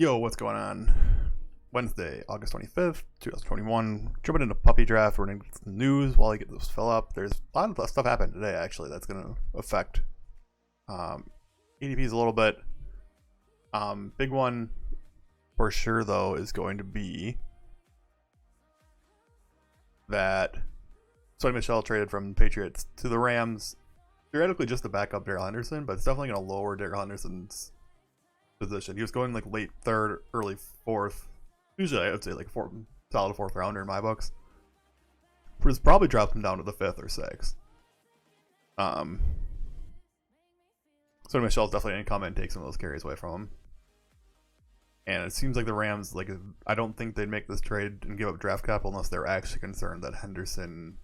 Yo, what's going on? Wednesday, August 25th, 2021. Jumping into puppy draft. We're going to get some news while I get this fill up. There's a lot of stuff happened today, actually, that's going to affect ADPs a little bit. Big one for sure, though, is going to be that Sonny Michel traded from the Patriots to the Rams. Theoretically, just to back up Darrell Henderson, but it's definitely going to lower Darrell Henderson's position. He was going like late third, early fourth. Usually, I would say like solid fourth rounder in my books. It's probably dropped him down to the fifth or sixth. So Michel's definitely going to come in and take some of those carries away from him. And it seems like the Rams, like, I don't think they'd make this trade and give up draft capital unless they're actually concerned that Henderson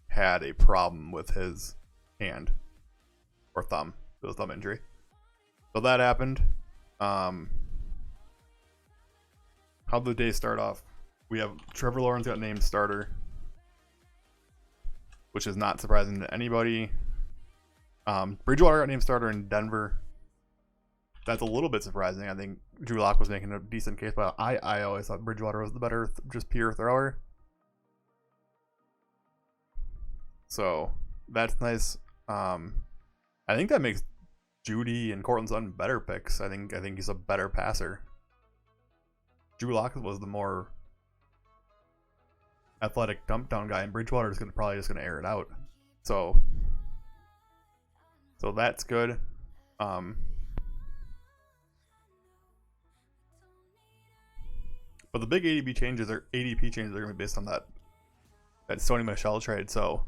had a problem with his hand or thumb. It was a thumb injury. So that happened. How'd the day start off? We have Trevor Lawrence got named starter, which is not surprising to anybody. Bridgewater got named starter in Denver. That's a little bit surprising. I think Drew Lock was making a decent case, but I always thought Bridgewater was the better, just pure thrower. So that's nice. I think that makes Judy and Cortland Sutton better picks. I think he's a better passer. Drew Lock was the more athletic dump down guy, and Bridgewater is probably just gonna air it out. So that's good. But the big ADP changes are gonna be based on that Sonny Michel trade. So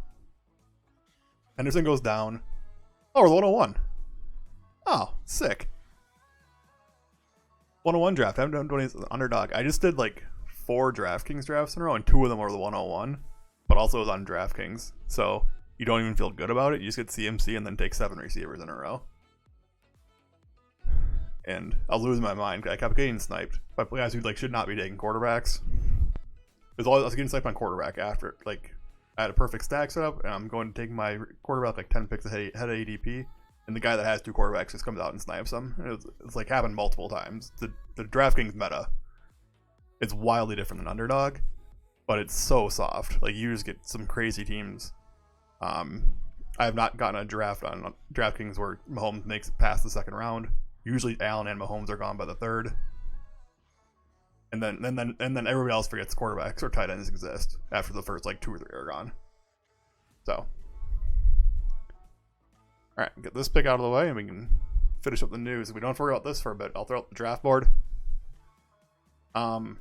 Henderson goes down. Oh, we're the 101. Oh, sick. 101 draft. I haven't done any Underdog. I just did like 4 DraftKings drafts in a row, and 2 of them were the 101, but also it was on DraftKings. So you don't even feel good about it. You just get CMC and then take 7 receivers in a row. And I was losing my mind. I kept getting sniped by guys who should not be taking quarterbacks. I was getting sniped on quarterback after I had a perfect stack set up, and I'm going to take my quarterback 10 picks ahead of ADP. And the guy that has 2 quarterbacks just comes out and snipes them. It's happened multiple times. The DraftKings meta, it's wildly different than Underdog, but it's so soft. You just get some crazy teams. I have not gotten a draft on DraftKings where Mahomes makes it past the second round. Usually Allen and Mahomes are gone by the third. And then everybody else forgets quarterbacks or tight ends exist after the first 2 or 3 are gone. So. Alright, get this pick out of the way and we can finish up the news. If we don't forget about this for a bit, I'll throw out the draft board. Henderson's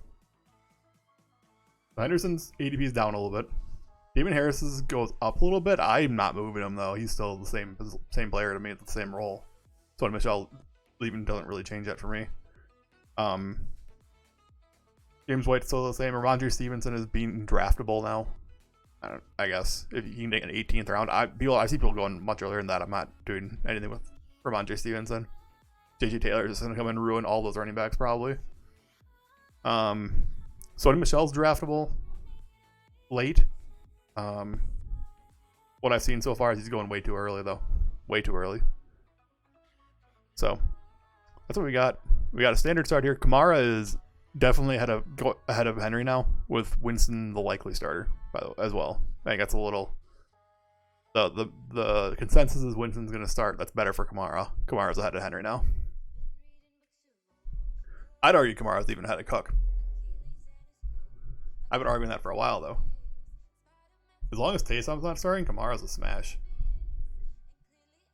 ADP is down a little bit. Damon Harris's goes up a little bit. I'm not moving him though. He's still the same player to me at the same role. So Michel leaving doesn't really change that for me. James White's still the same. Ramondre Stevenson is being draftable now. I guess if you can take an 18th round, I see people going much earlier than that. I'm not doing anything with Ramondre Stevenson. JJ Taylor is just going to come in and ruin all those running backs probably. Sonny Michel's draftable late. What I've seen so far is he's going way too early though. Way too early. So that's what we got. We got a standard start here. Kamara is definitely ahead of Henry now, with Winston the likely starter as well. I think that's a little. The consensus is Winston's going to start. That's better for Kamara. Kamara's ahead of Henry now. I'd argue Kamara's even ahead of Cook. I've been arguing that for a while though. As long as Taysom's not starting, Kamara's a smash.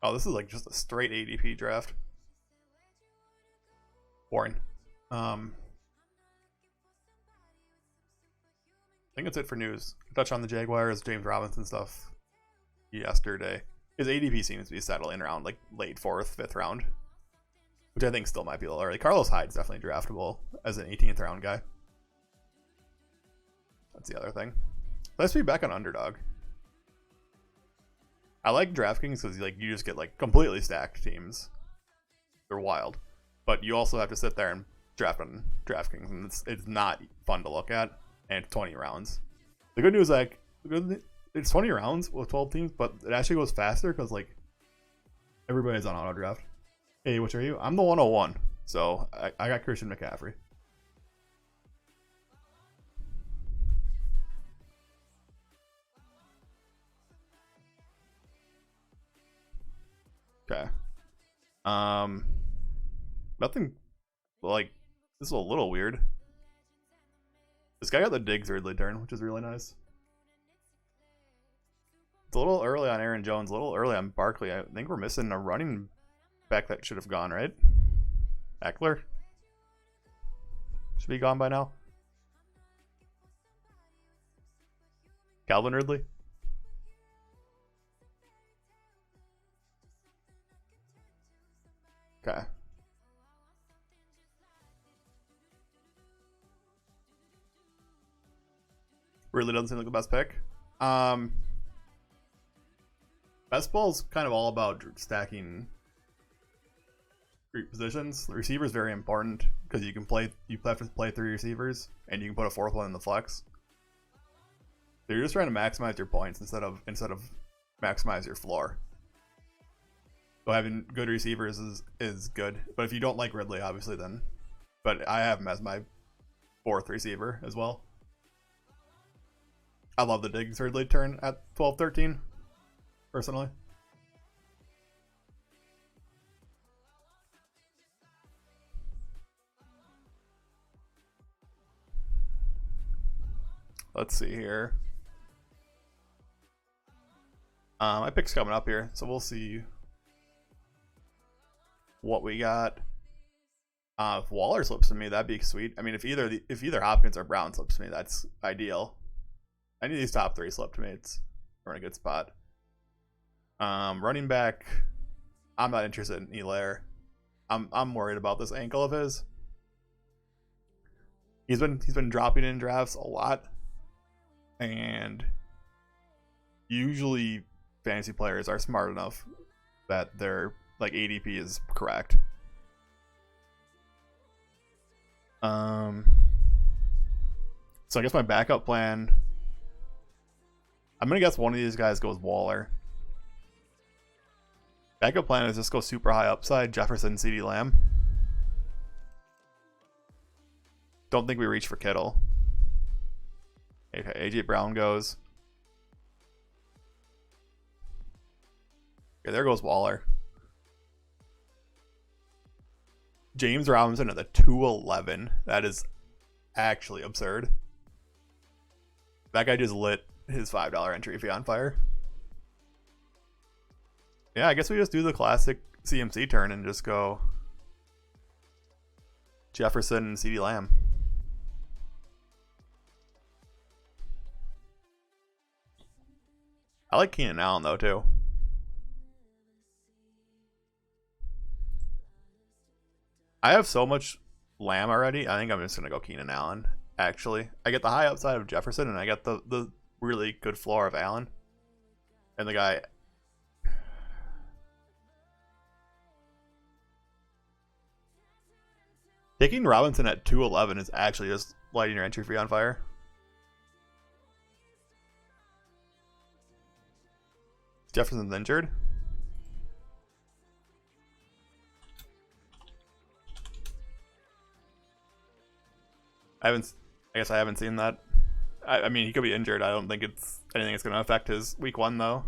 Oh, this is just a straight ADP draft. Boring. I think that's it for news. Touch on the Jaguars, James Robinson stuff yesterday. His ADP seems to be settling around late 4th, 5th round, which I think still might be a little early. Carlos Hyde's definitely draftable as an 18th round guy. That's the other thing. Let's be back on Underdog. I like DraftKings because you just get completely stacked teams. They're wild, but you also have to sit there and draft on DraftKings, and it's not fun to look at. And 20 rounds. The good news it's 20 rounds with 12 teams, but it actually goes faster because everybody's on auto draft. Hey, which are you? I'm the 101. So I got Christian McCaffrey. Okay. Nothing like this is a little weird. This guy got the Diggs Ridley turn, which is really nice. It's a little early on Aaron Jones, a little early on Barkley. I think we're missing a running back that should have gone, right? Eckler should be gone by now. Calvin Ridley. Okay. Really doesn't seem like the best pick. Best ball's kind of all about stacking positions. The receiver is very important because you have to play 3 receivers and you can put a 4th one in the flex. So you're just trying to maximize your points instead of maximize your floor. So having good receivers is good, but if you don't like Ridley, obviously then. But I have him as my 4th receiver as well. I love the Diggs Ridley turn at 12-13, personally. Let's see here. My pick's coming up here, so we'll see what we got. If Waller slips to me, that'd be sweet. I mean, if either Hopkins or Brown slips to me, that's ideal. Any of these top 3 slip to me, we're in a good spot. Running back, I'm not interested in Elaire. I'm worried about this ankle of his. He's been dropping in drafts a lot, and usually fantasy players are smart enough that their like ADP is correct. So I guess my backup plan, I'm gonna guess one of these guys goes Waller. Backup plan is just go super high upside, Jefferson, CeeDee Lamb. Don't think we reach for Kittle. Okay, AJ Brown goes. Okay, there goes Waller. James Robinson at the 211. That is actually absurd. That guy just lit his $5 entry fee on fire. Yeah, I guess we just do the classic CMC turn and just go Jefferson and CeeDee Lamb. I like Keenan Allen though too. I have so much Lamb already. I think I'm just gonna go Keenan Allen. Actually, I get the high upside of Jefferson, and I get the really good floor of Allen. And the guy, taking Robinson at 211 is actually just lighting your entry fee on fire. Jefferson's injured. I guess I haven't seen that. I mean, he could be injured. I don't think it's anything that's going to affect his week 1 though.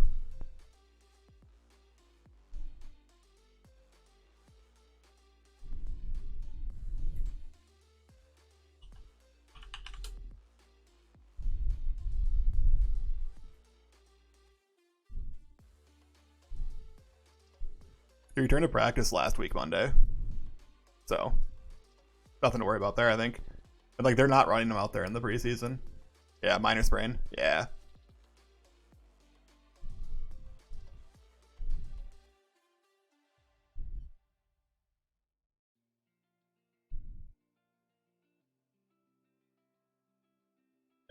He returned to practice last week Monday, so nothing to worry about there, I think. And like, they're not running him out there in the preseason. Yeah, minor sprain. Yeah.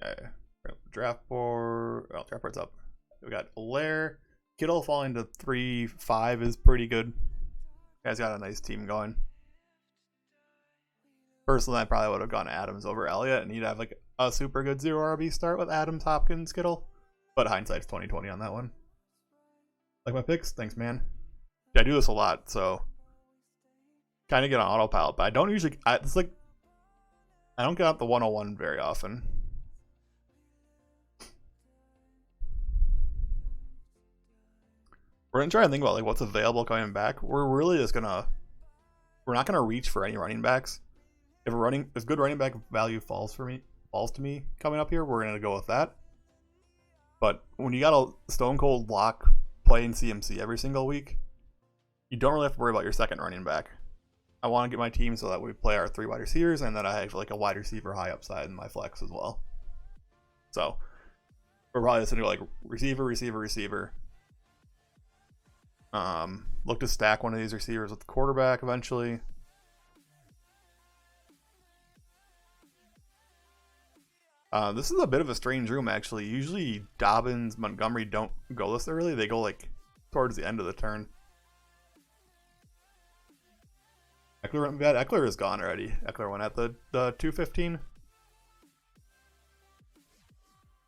Okay. Draft board. Well, draft board's up. We got Lair. Kittle falling to 3-5 is pretty good. Guy's got a nice team going. Personally, I probably would have gone Adams over Elliott, and he'd have like a super good 0 RB start with Adams, Hopkins, Kittle. But hindsight's 20/20 on that one. Like my picks? Thanks, man. Yeah, I do this a lot, so kind of get on autopilot, but I don't usually. It's like I don't get out the 101 very often. We're gonna try and think about like what's available coming back. We're really just gonna. We're not gonna reach for any running backs. If good running back value falls to me coming up here, we're gonna go with that. But when you got a stone cold lock playing CMC every single week, you don't really have to worry about your second running back. I want to get my team so that we play our 3 wide receivers, and then I have like a wide receiver high upside in my flex as well. So we're probably just gonna go like receiver, receiver, receiver. Look to stack one of these receivers with the quarterback eventually. This is a bit of a strange room, actually. Usually Dobbins, Montgomery don't go this early. They go like towards the end of the turn. Eckler went bad. Eckler is gone already. Eckler went at the 215.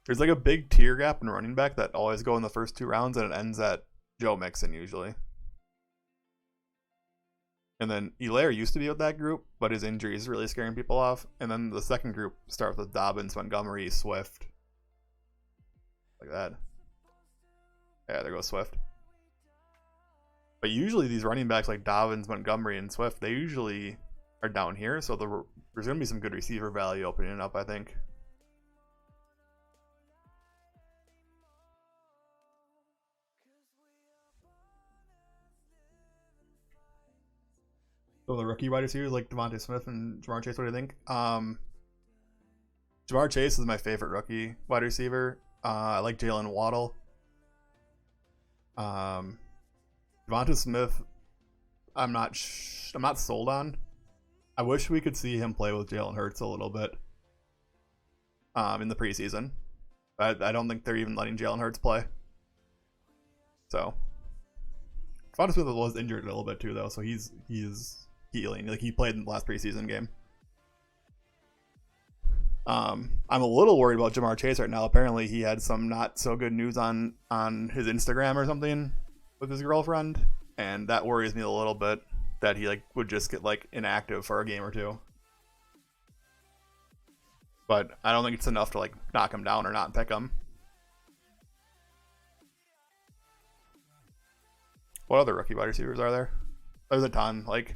There's like a big tier gap in running back that always go in the first 2 rounds, and it ends at Joe Mixon usually. And then Elaire used to be with that group, but his injury is really scaring people off. And then the second group starts with Dobbins, Montgomery, Swift. Like that. Yeah, there goes Swift. But usually these running backs like Dobbins, Montgomery, and Swift, they usually are down here. So there's going to be some good receiver value opening up, I think. So the rookie wide receivers like Devontae Smith and Jamar Chase, what do you think? Jamar Chase is my favorite rookie wide receiver. I like Jalen Waddle. Devontae Smith, I'm not sold on. I wish we could see him play with Jalen Hurts a little bit in the preseason. I don't think they're even letting Jalen Hurts play. So Devontae Smith was injured a little bit too, though, so he's healing. Like he played in the last preseason game. I'm a little worried about Jamar Chase right now. Apparently, he had some not so good news on his Instagram or something with his girlfriend, and that worries me a little bit that he like would just get like inactive for a game or two. But I don't think it's enough to like knock him down or not pick him. What other rookie wide receivers are there? There's a ton. Like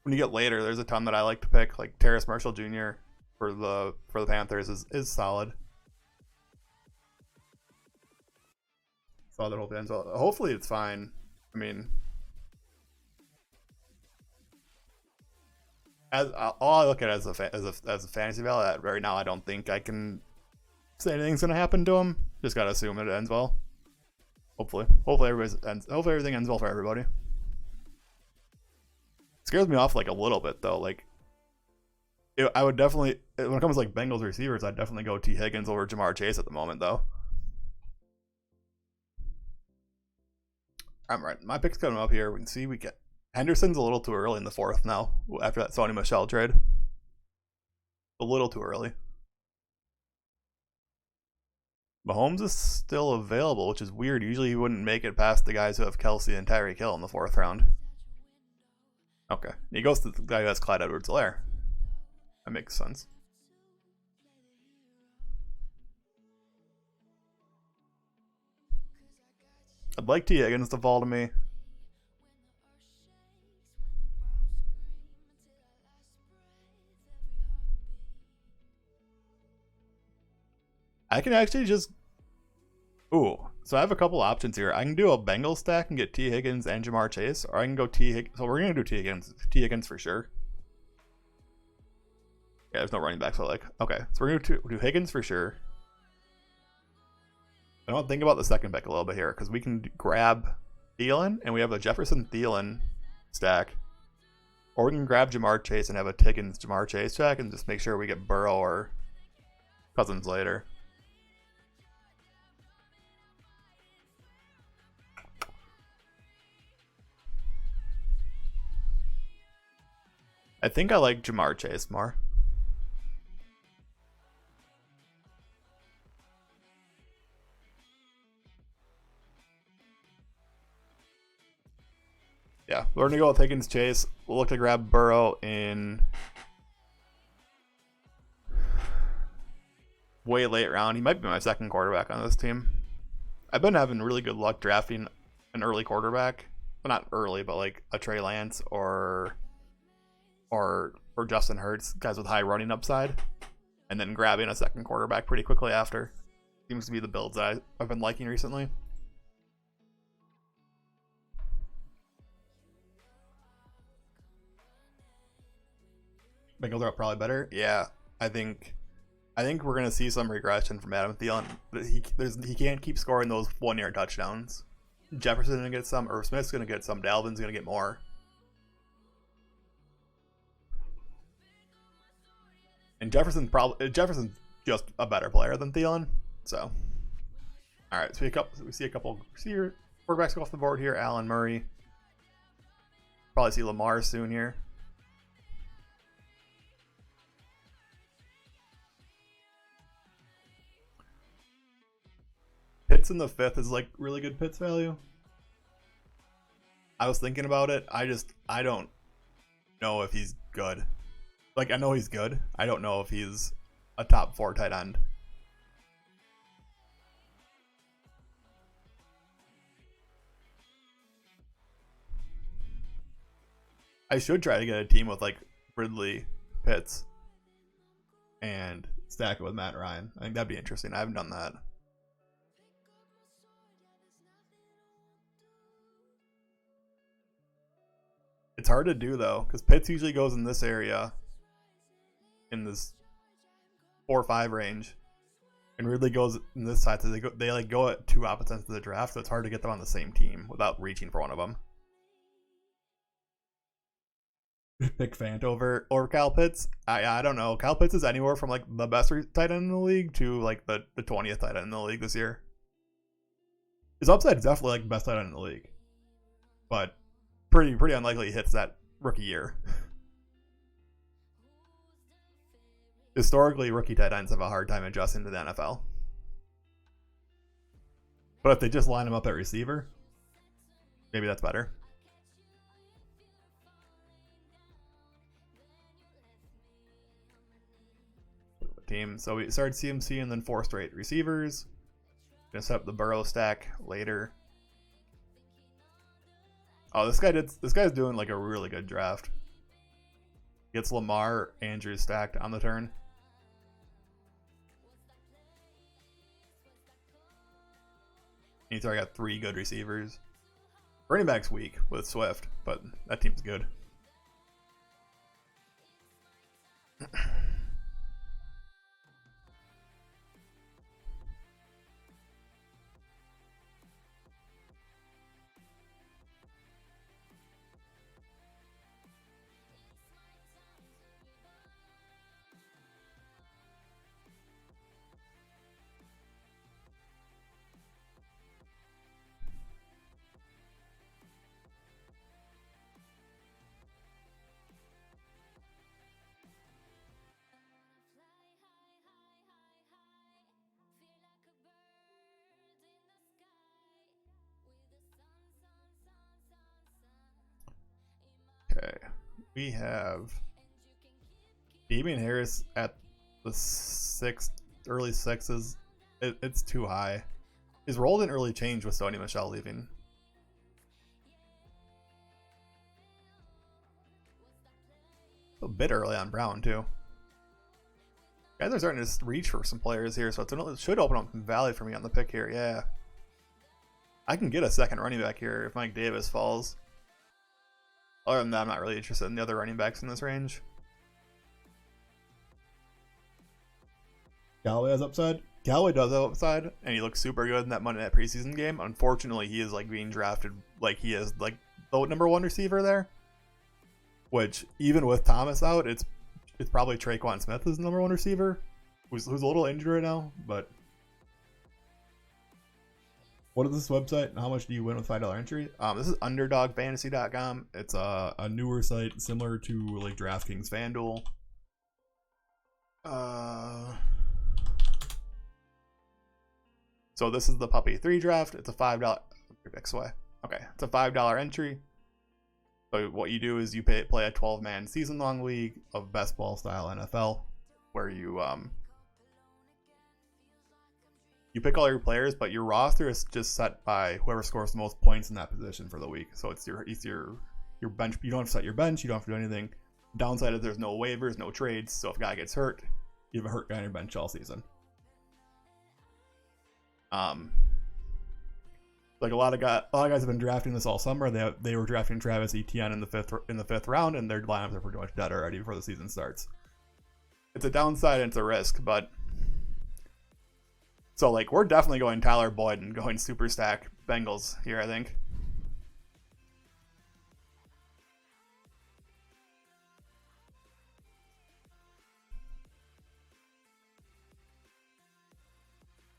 when you get later, there's a ton that I like to pick. Like Terrace Marshall Jr. for the Panthers is solid. Saw that whole thing. So hopefully it's fine. I mean, all I look at as a fantasy value right now, I don't think I can say anything's gonna happen to him. Just gotta assume it ends well. Hopefully everything ends well for everybody. Scares me off like a little bit though. Like I would definitely, when it comes to like Bengals receivers, I'd definitely go T Higgins over Jamar Chase at the moment though. I'm right. My pick's coming up here. We can see we get Henderson's a little too early in the 4th now after that Sony Michel trade. A little too early. Mahomes is still available, which is weird. Usually he wouldn't make it past the guys who have Kelsey and Tyreek Hill in the 4th round. Okay. He goes to the guy who has Clyde Edwards-Helaire. That makes sense. I'd like T. Higgins to fall to me. I can actually just... Ooh. So I have a couple options here. I can do a Bengals stack and get T. Higgins and Jamar Chase. Or I can go T. Higgins. So we're going to do T. Higgins. T. Higgins for sure. Yeah, there's no running backs I like. Okay. So we're going to do Higgins for sure. I don't think about the second pick a little bit here because we can grab Thielen and we have a Jefferson Thielen stack. Or we can grab Jamar Chase and have a Higgins Jamar Chase stack and just make sure we get Burrow or Cousins later. I think I like Jamar Chase more. Yeah. We're gonna go with Higgins Chase. We'll look to grab Burrow in way late round. He might be my second quarterback on this team. I've been having really good luck drafting an early quarterback. Well, not early, but like a Trey Lance or Justin Hurts, guys with high running upside, and then grabbing a second quarterback pretty quickly after. Seems to be the builds that I've been liking recently. Bengals are probably better. Yeah, I think we're gonna see some regression from Adam Thielen. He can't keep scoring those 1-yard touchdowns. Jefferson's gonna get some. Irv Smith's gonna get some. Dalvin's gonna get more. And Jefferson's just a better player than Thielen. So, all right. So we see a couple receiver quarterbacks go off the board here. Allen Murray. Probably see Lamar soon here. Pitts in the 5th is like really good Pitts value. I was thinking about it. I don't know if he's good. Like, I know he's good. I don't know if he's a top 4 tight end. I should try to get a team with like Ridley, Pitts, and stack it with Matt Ryan. I think that'd be interesting. I haven't done that. It's hard to do though, because Pitts usually goes in this area, in this 4 or 5 range, and Ridley goes in this side. So they like go at 2 opposite ends of the draft, so it's hard to get them on the same team without reaching for one of them. Pick Fant over Kyle Pitts. I don't know. Kyle Pitts is anywhere from like the best tight end in the league to like the 20th tight end in the league this year. His upside is definitely like the best tight end in the league, but pretty unlikely he hits that rookie year. Historically, rookie tight ends have a hard time adjusting to the NFL. But if they just line him up at receiver, maybe that's better. Team. So we started CMC and then 4 straight receivers. Gonna set up the Burrow stack later. Oh, this guy's doing like a really good draft. Gets Lamar, Andrews stacked on the turn. He's already got 3 good receivers. Running back's weak with Swift, but that team's good. Okay, we have Damian Harris at the 6th, early 6s. It's too high. His role didn't really change with Sony Michel leaving. A bit early on Brown too. Guys are starting to reach for some players here, so it should open up some value for me on the pick here. Yeah, I can get a second running back here if Mike Davis falls. Other than that, I'm not really interested in the other running backs in this range. Galloway has upside. Galloway does have upside, and he looks super good in that Monday Night preseason game. Unfortunately, he is like being drafted like he is like the #1 receiver there. Which even with Thomas out, it's probably Traquan Smith is the #1 receiver, who's a little injured right now, but. What is this website and how much do you win with $5 entry? This is UnderdogFantasy.com. It's a newer site similar to like DraftKings, FanDuel. So this is the Puppy 3 draft. It's a $5. XY. Okay, it's a $5 entry. So what you do is you play a 12-man season-long league of best ball style NFL, where you pick all your players, but your roster is just set by whoever scores the most points in that position for the week. So it's your bench. You don't have to set your bench. You don't have to do anything. Downside is there's no waivers, no trades. So if a guy gets hurt, you have a hurt guy on your bench all season. Like a lot of guys have been drafting this all summer. They were drafting Travis Etienne in the fifth round, and their lineups are pretty much dead already before the season starts. It's a downside and it's a risk, but so like we're definitely going Tyler Boyd and going super stack Bengals here, I think.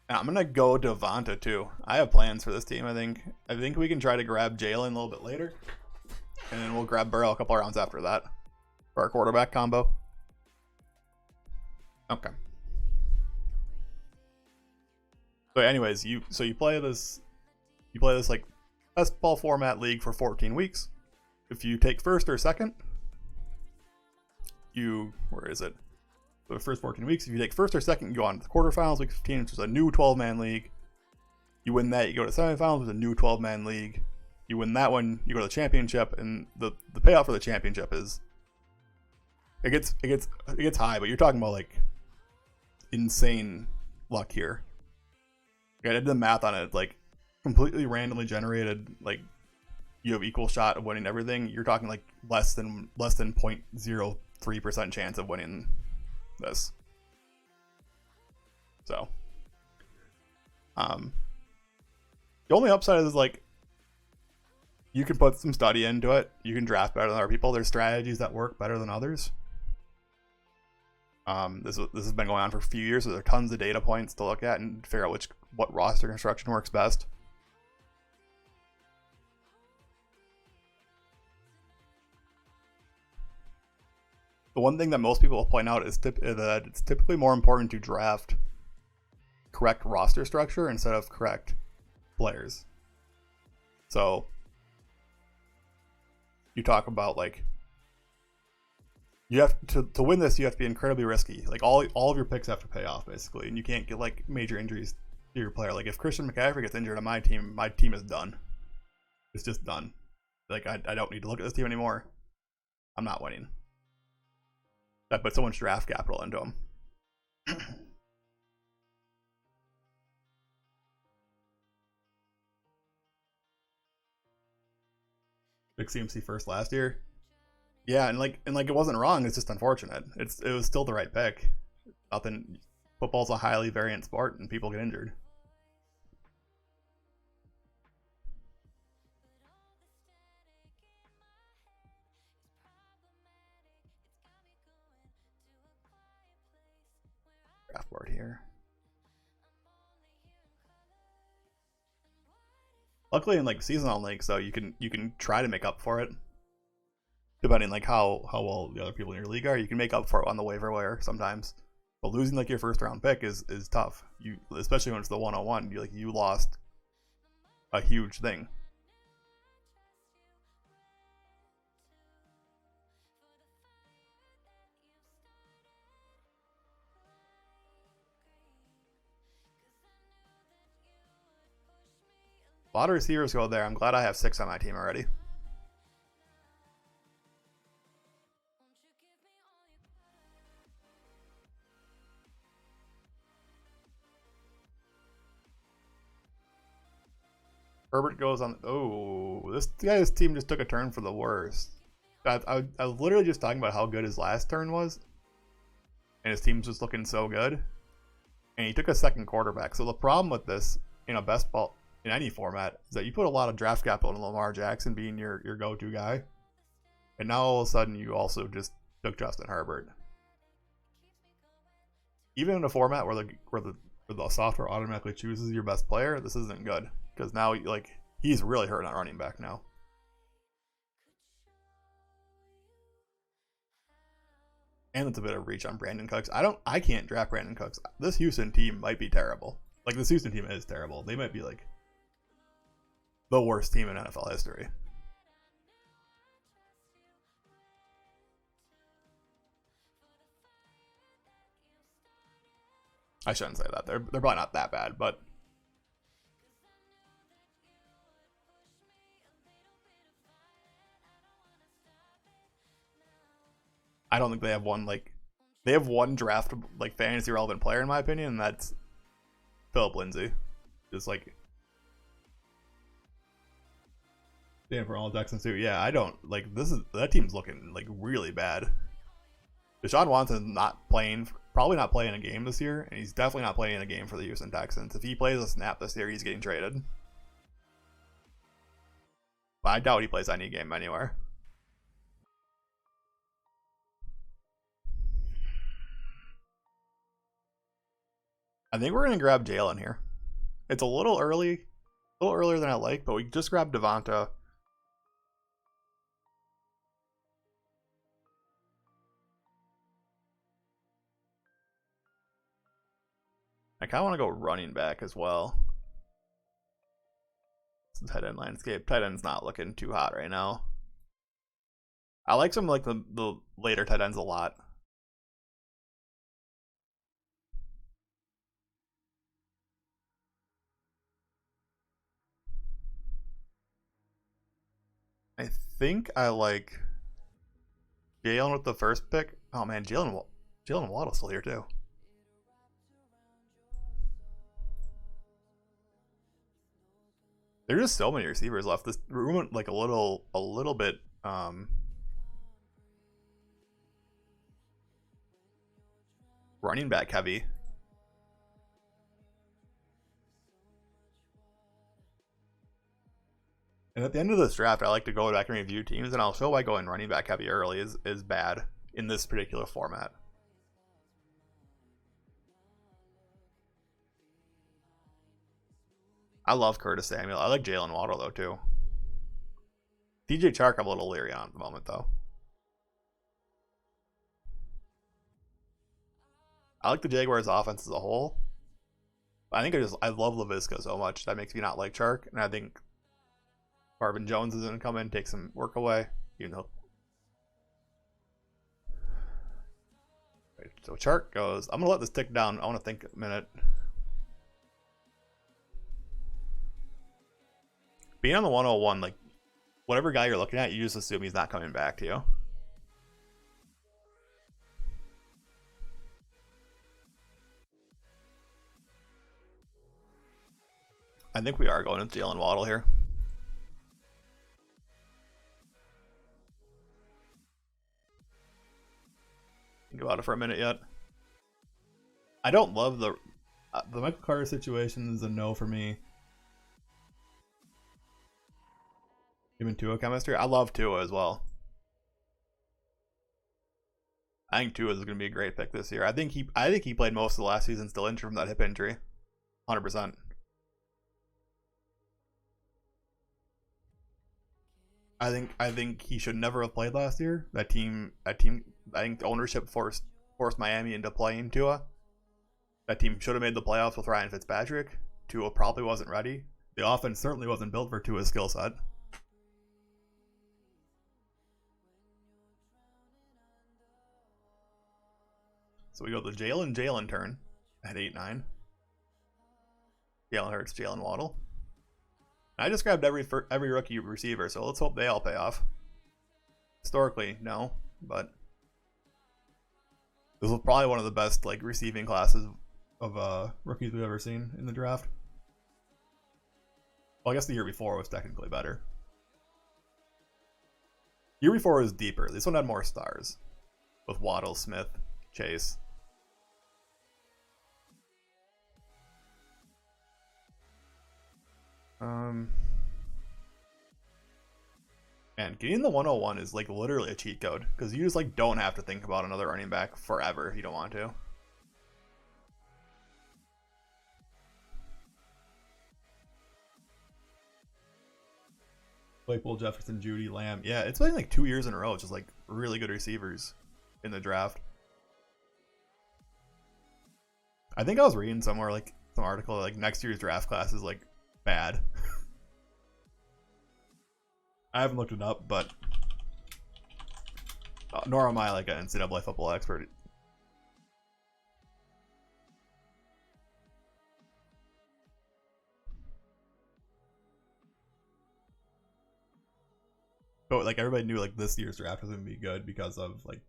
And I'm gonna go Devonta too. I have plans for this team. I think we can try to grab Jalen a little bit later, and then we'll grab Burrow a couple rounds after that for our quarterback combo. Okay. So, anyways, you play this like best ball format league for 14 weeks. If you take first or second, where is it? The first 14 weeks, if you take first or second, you go on to the quarterfinals, week 15, which is a new 12-man league. You win that, you go to semifinals, with a new 12-man league. You win that one, you go to the championship, and the payout for the championship is it gets high, but you're talking about like insane luck here. I did the math on it, like completely randomly generated, like you have equal shot of winning everything. You're talking like less than 0.03% chance of winning this. So the only upside is like you can put some study into it. You can draft better than other people. There's strategies that work better than others. This has been going on for a few years, so there are tons of data points to look at and figure out what roster construction works best. The one thing that most people will point out is that it's typically more important to draft correct roster structure instead of correct players. So you talk about like you have to win this, you have to be incredibly risky. Like all of your picks have to pay off basically, and you can't get like major injuries to your player. Like if Christian McCaffrey gets injured on my team is done. It's just done. Like I don't need to look at this team anymore. I'm not winning. That put so much draft capital into him. Big CMC first last year. Yeah, and it wasn't wrong. It's just unfortunate. It was still the right pick. Nothing. Football's a highly variant sport, and people get injured. Draft board here. Luckily, in like seasonal leagues, though, you can try to make up for it. Depending like how well the other people in your league are, you can make up for it on the waiver wire sometimes. But losing like your first round pick is tough. Especially when it's the 101, you lost a huge thing. A lot of receivers go there. I'm glad I have 6 on my team already. Herbert goes on. Oh, this guy's team just took a turn for the worst. I was literally just talking about how good his last turn was, and his team's just looking so good. And he took a second quarterback. So the problem with this in a best ball in any format is that you put a lot of draft capital in Lamar Jackson being your go-to guy, and now all of a sudden you also just took Justin Herbert. Even in a format where the software automatically chooses your best player, this isn't good. Because now, like, he's really hurting on running back now. And it's a bit of reach on Brandon Cooks. I can't draft Brandon Cooks. This Houston team might be terrible. Like, this Houston team is terrible. They might be, like, the worst team in NFL history. I shouldn't say that. They're probably not that bad, but I don't think they have one they have one draft like fantasy relevant player in my opinion, and that's Philip Lindsay. Just like damn for all Texans too. Yeah, I don't like that team's looking like really bad. Deshaun Watson's probably not playing a game this year, and he's definitely not playing a game for the Houston Texans. If he plays a snap this year, he's getting traded. But I doubt he plays any game anywhere. I think we're gonna grab Jalen here. It's a little earlier than I like, but we just grabbed Devonta. I kind of want to go running back as well. Some tight end landscape. Tight end's not looking too hot right now. I like some like the later tight ends a lot. I think I like Jalen with the first pick. Oh man, Jalen Waddle's still here too. There's just so many receivers left. This room went like a little bit running back heavy. And at the end of this draft, I like to go back and review teams, and I'll show why going running back heavy early is bad in this particular format. I love Curtis Samuel. I like Jalen Waddle though too. DJ Chark I'm a little leery on at the moment though. I like the Jaguars offense as a whole. I think I love LaVisca so much that makes me not like Chark, and I think Marvin Jones is gonna come in, take some work away, you know. Right, so Chark goes. I'm gonna let this tick down. I want to think a minute. Being on the 101, like whatever guy you're looking at, you just assume he's not coming back to you. I think we are going with Jalen Waddle here. Think about it for a minute yet. I don't love the Michael Carter situation is a no for me. Even Tua chemistry. I love Tua as well. I think Tua is going to be a great pick this year. I think he played most of the last season still injured from that hip injury. 100%. I think he should never have played last year. That team I think the ownership forced Miami into playing Tua. That team should have made the playoffs with Ryan Fitzpatrick. Tua probably wasn't ready. The offense certainly wasn't built for Tua's skill set. So we go the Jalen turn at 8-9. Jalen Hurts, Jalen Waddle. I just grabbed every rookie receiver, so let's hope they all pay off. Historically, no, but this was probably one of the best like receiving classes of rookies we've ever seen in the draft. Well, I guess the year before was technically better. Year before was deeper. This one had more stars, with Waddle, Smith, Chase. And getting the 101 is like literally a cheat code because you just like don't have to think about another running back forever if you don't want to. Claypool, Jefferson, Judy, Lamb. Yeah, it's been like 2 years in a row. It's just like really good receivers in the draft. I think I was reading somewhere like some article like next year's draft class is like bad. I haven't looked it up, but nor am I like an NCAA football expert. But like everybody knew like this year's draft was gonna be good because of like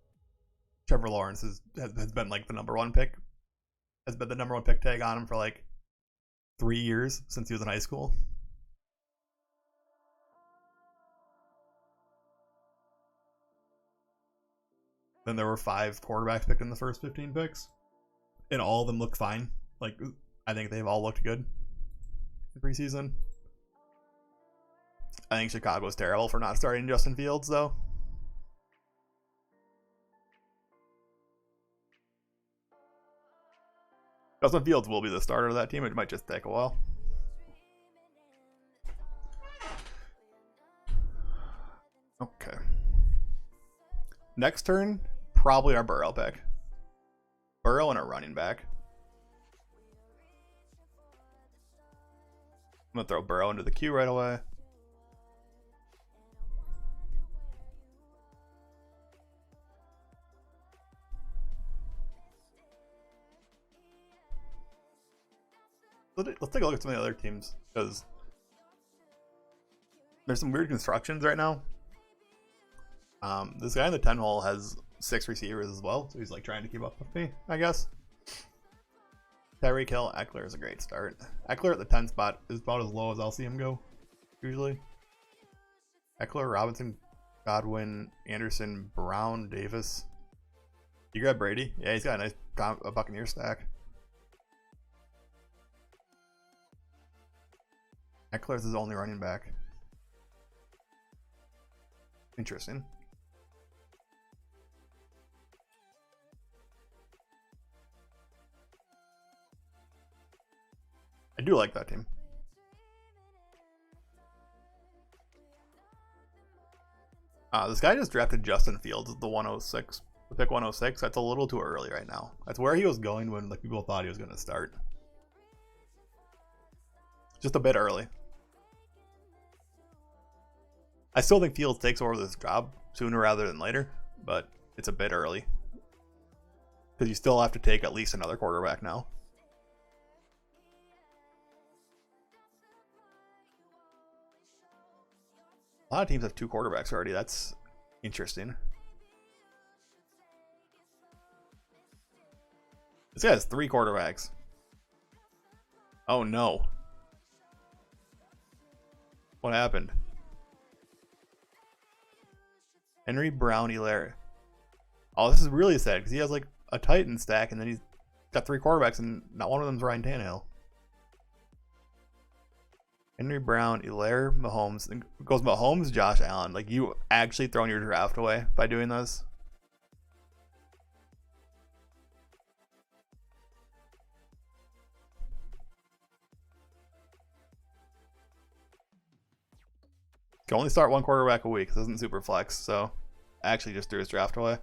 Trevor Lawrence has been like the number one pick, has been the number one pick tag on him for like 3 years since he was in high school. Then there were 5 quarterbacks picked in the first 15 picks, and all of them looked fine. Like I think they've all looked good in preseason. I think Chicago's terrible for not starting Justin Fields though. Justin Fields will be the starter of that team. It might just take a while. Okay. Next turn, probably our Burrow pick. Burrow and a running back. I'm going to throw Burrow into the queue right away. Let's take a look at some of the other teams, because there's some weird constructions right now. This guy in the 10 hole has 6 receivers as well, so he's like trying to keep up with me, I guess. Tyreek Hill, Eckler is a great start. Eckler at the 10 spot is about as low as I'll see him go, usually. Eckler, Robinson, Godwin, Anderson, Brown, Davis. You grab Brady? Yeah, he's got a nice Buccaneer stack. Eckler's his only running back. Interesting. I do like that team. This guy just drafted Justin Fields at the 106, the pick 106. That's a little too early right now. That's where he was going when like people thought he was going to start. Just a bit early. I still think Fields takes over this job sooner rather than later, but it's a bit early. Because you still have to take at least another quarterback now. A lot of teams have 2 quarterbacks already. That's interesting. This guy has 3 quarterbacks. Oh no. What happened? Henry, Brown, Elaire. Oh, this is really sad because he has like a Titan stack and then he's got 3 quarterbacks and not one of them's Ryan Tannehill. Henry, Brown, Elaire, Mahomes. It goes Mahomes, Josh Allen. Like, you actually throwing your draft away by doing this? Can only start 1 quarterback a week. This isn't super flex, so actually just threw his draft away.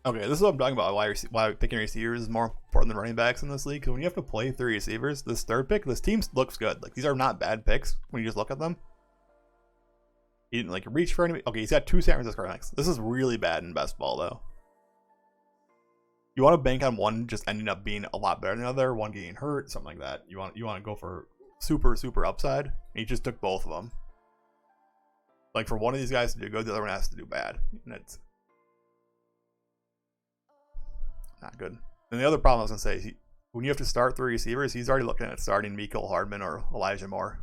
Okay, this is what I'm talking about. Why picking receivers is more important than running backs in this league. Because when you have to play 3 receivers, this third pick, this team looks good. Like, these are not bad picks when you just look at them. He didn't like reach for anybody. Okay, he's got 2 San Francisco next. This is really bad in best ball though. You want to bank on one just ending up being a lot better than the other, one getting hurt, something like that. You want to go for super upside. And he just took both of them. Like, for one of these guys to do good, the other one has to do bad, and it's not good. And the other problem I was gonna say is when you have to start 3 receivers, he's already looking at starting Mecole Hardman or Elijah Moore.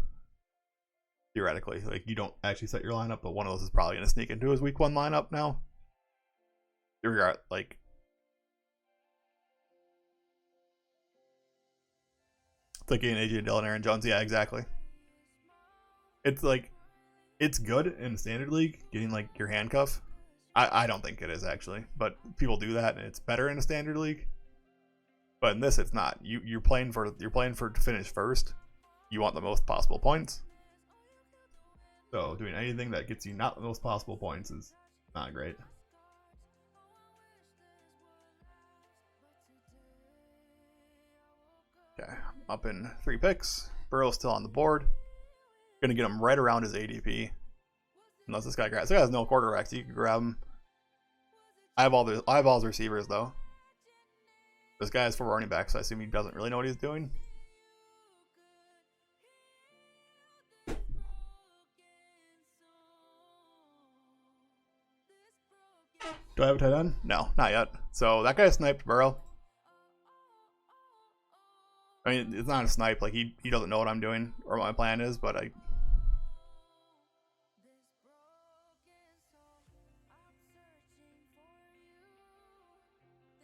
Theoretically, like, you don't actually set your lineup, but one of those is probably gonna sneak into his week 1 lineup now. You're like, it's like getting AJ Dillon, Aaron Jones. Yeah, exactly. It's like, it's good in standard league getting like your handcuff. I don't think it is actually, but people do that, and it's better in a standard league. But in this, it's not. You're playing for to finish first. You want the most possible points. So doing anything that gets you not the most possible points is not great. Okay, up in 3 picks. Burrow's still on the board. Gonna get him right around his ADP. Unless this guy has no quarterbacks, you can grab him. I have all his receivers though. This guy has 4 running backs, so I assume he doesn't really know what he's doing. Do I have a tight end? No, not yet. So that guy sniped Burrow. I mean, it's not a snipe. Like he doesn't know what I'm doing or what my plan is, but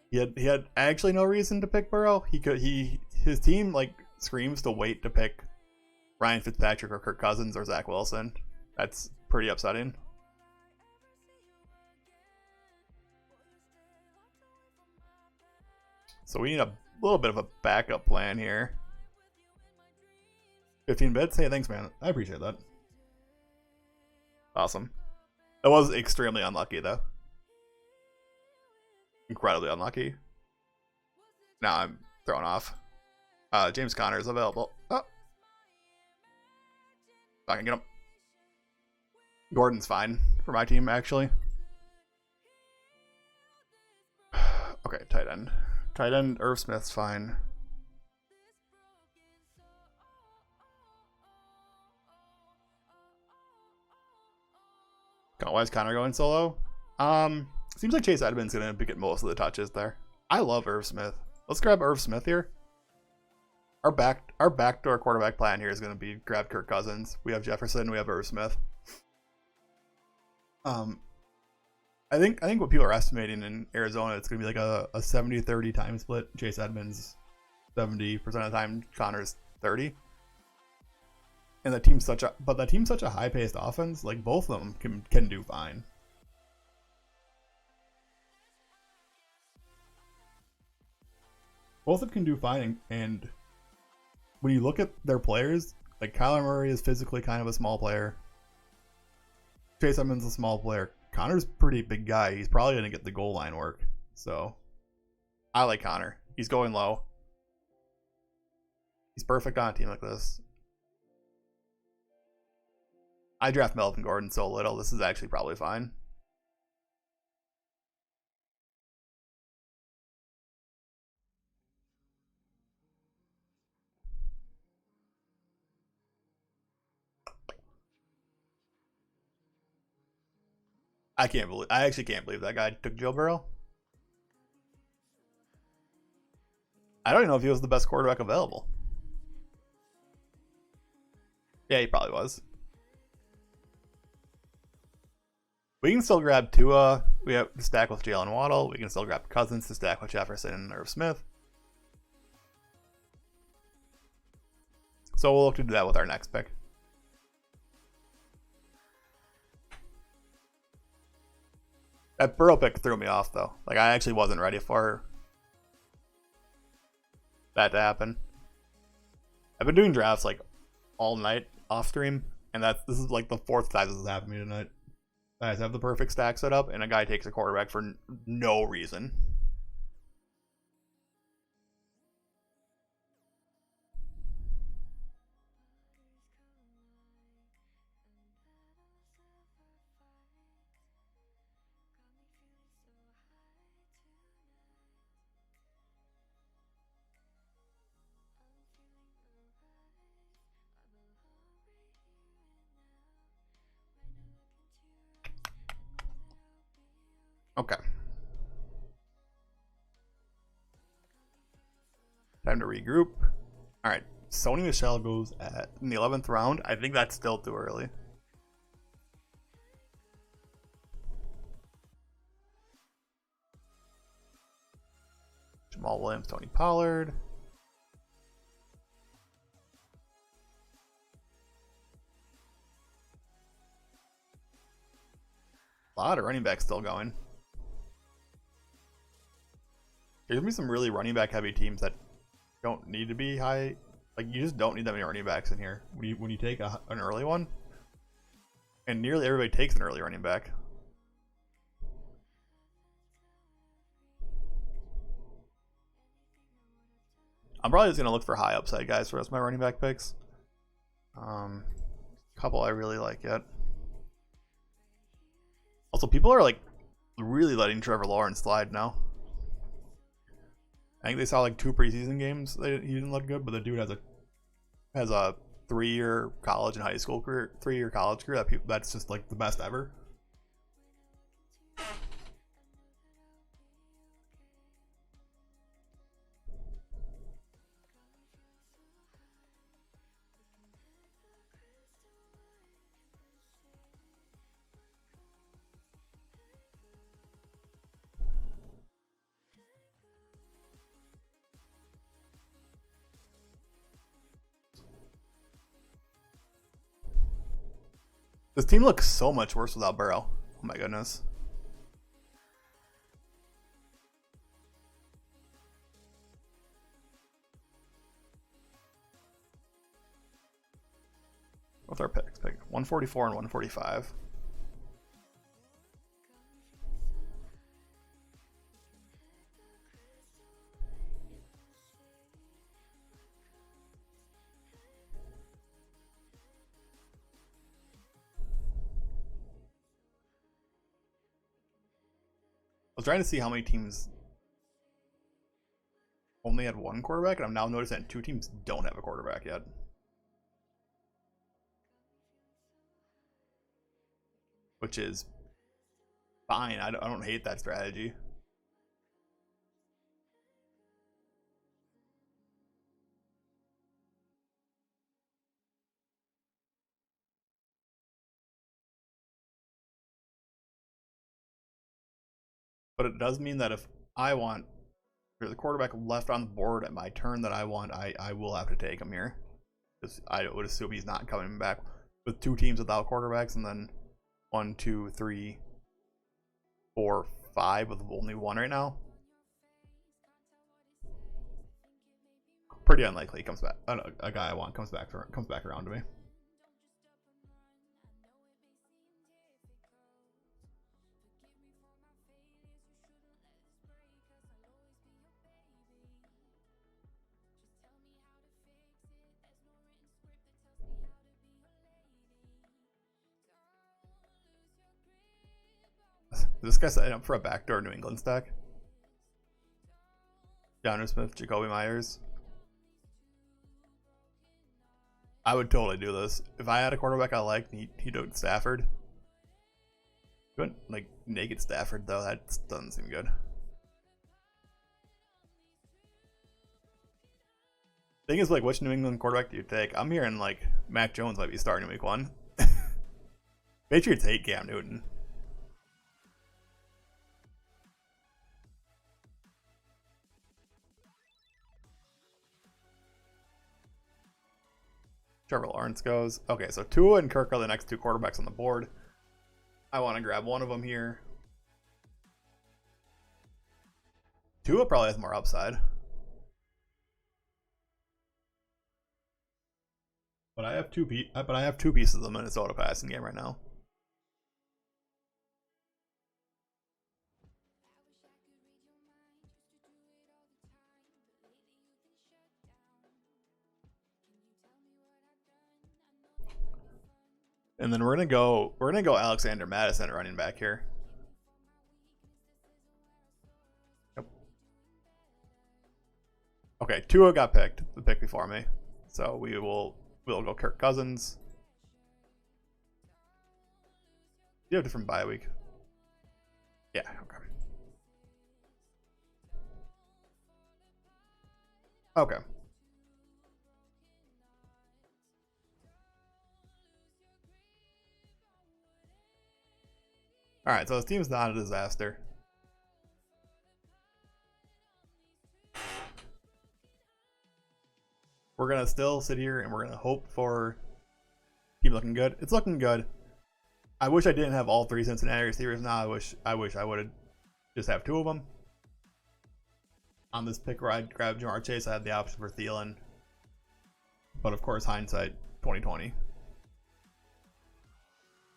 he had actually no reason to pick Burrow. His team like screams to wait to pick Ryan Fitzpatrick or Kirk Cousins or Zach Wilson. That's pretty upsetting. So we need a little bit of a backup plan here. 15 bits? Hey, thanks, man. I appreciate that. Awesome. That was extremely unlucky, though. Incredibly unlucky. Now I'm thrown off. James Conner is available. Oh. I can get him. Gordon's fine for my team, actually. Okay, tight end. Tight end, Irv Smith's fine. Why is Connor going solo? Seems like Chase Edmonds gonna get most of the touches there. I love Irv Smith. Let's grab Irv Smith here. Our backdoor quarterback plan here is gonna be grab Kirk Cousins. We have Jefferson. We have Irv Smith. I think what people are estimating in Arizona, it's gonna be like a 70-30 time split. Chase Edmonds 70% of the time, Connor's 30. And the team's such a high-paced offense. Like both of them can do fine. Both of them can do fine, and when you look at their players, like Kyler Murray is physically kind of a small player. Chase Edmonds is a small player. Connor's a pretty big guy. He's probably gonna get the goal line work. So I like Connor. He's going low. He's perfect on a team like this. I draft Melvin Gordon so little. This is actually probably fine. I actually can't believe that guy took Joe Burrow. I don't even know if he was the best quarterback available. Yeah, he probably was. We can still grab Tua. We have to stack with Jalen Waddle. We can still grab Cousins to stack with Jefferson and Irv Smith. So we'll look to do that with our next pick. That Burrow pick threw me off, though. Like, I actually wasn't ready for that to happen. I've been doing drafts, like, all night off stream, and this is, like, the 4th time this has happened to me tonight. I have the perfect stack set up, and a guy takes a quarterback for no reason. Okay. Time to regroup. All right. Sony Michel goes in the 11th round. I think that's still too early. Jamal Williams, Tony Pollard. A lot of running backs still going. There's gonna be some really running back heavy teams that don't need to be high. Like, you just don't need that many running backs in here when you take an early one. And nearly everybody takes an early running back. I'm probably just gonna look for high upside guys for the rest of my running back picks. Couple I really like yet. Also, people are like really letting Trevor Lawrence slide now. I think they saw like 2 preseason games. He didn't look good, but the dude has a 3-year college and high school career, 3-year college career. That's just like the best ever. This team looks so much worse without Burrow. Oh my goodness. What's our picks? Pick 144 and 145. I was trying to see how many teams only had 1 quarterback, and I'm now noticing that 2 teams don't have a quarterback yet. Which is fine. I don't hate that strategy. But it does mean that if I want the quarterback left on the board at my turn that I want, I will have to take him here. Because I would assume he's not coming back with 2 teams without quarterbacks, and then 1, 2, 3, 4, 5 with only 1 right now. Pretty unlikely he comes back. A guy I want comes back around to me. This guy setting up for a backdoor New England stack. DeAndre Smith, Jacoby Myers. I would totally do this. If I had a quarterback I liked, he'd do Stafford. Couldn't like naked Stafford though, that doesn't seem good. Thing is, like, which New England quarterback do you take? I'm hearing like Mac Jones might be starting week 1. Patriots hate Cam Newton. Trevor Lawrence goes. Okay, so Tua and Kirk are the next 2 quarterbacks on the board. I want to grab one of them here. Tua probably has more upside. But I have 2 pieces of the Minnesota passing game right now. And then we're gonna go Alexander Madison running back here. Yep. Okay, Tua got picked, the pick before me. So we'll go Kirk Cousins. You have a different bye week. Yeah, okay. Okay. Alright, so this team's not a disaster. We're gonna still sit here and we're gonna hope for keep looking good. It's looking good. I wish I didn't have all 3 Cincinnati receivers now. I wish I would just have 2 of them. On this pick where I grabbed Jamar Chase, I had the option for Thielen. But of course, hindsight 2020.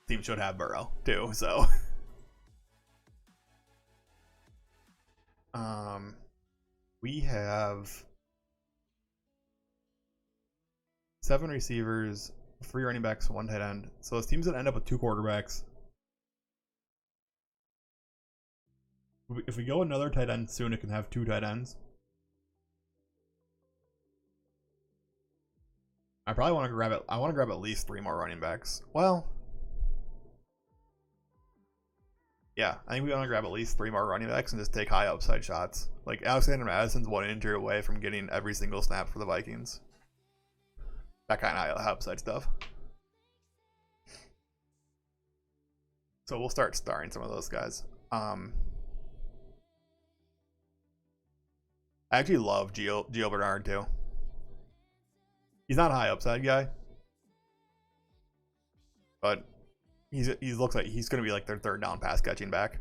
Team should have Burrow too, so we have 7 receivers, 3 running backs, 1 tight end. So this team's gonna end up with 2 quarterbacks. If we go another tight end soon, it can have 2 tight ends. I probably want to grab it. I want to grab at least 3 more running backs. Well, yeah, I think we want to grab at least 3 more running backs and just take high upside shots. Like Alexander Madison's 1 injury away from getting every single snap for the Vikings. That kind of high upside stuff. So we'll start starring some of those guys. I actually love Gio Bernard too. He's not a high upside guy, but he looks like he's going to be like their 3rd down pass catching back.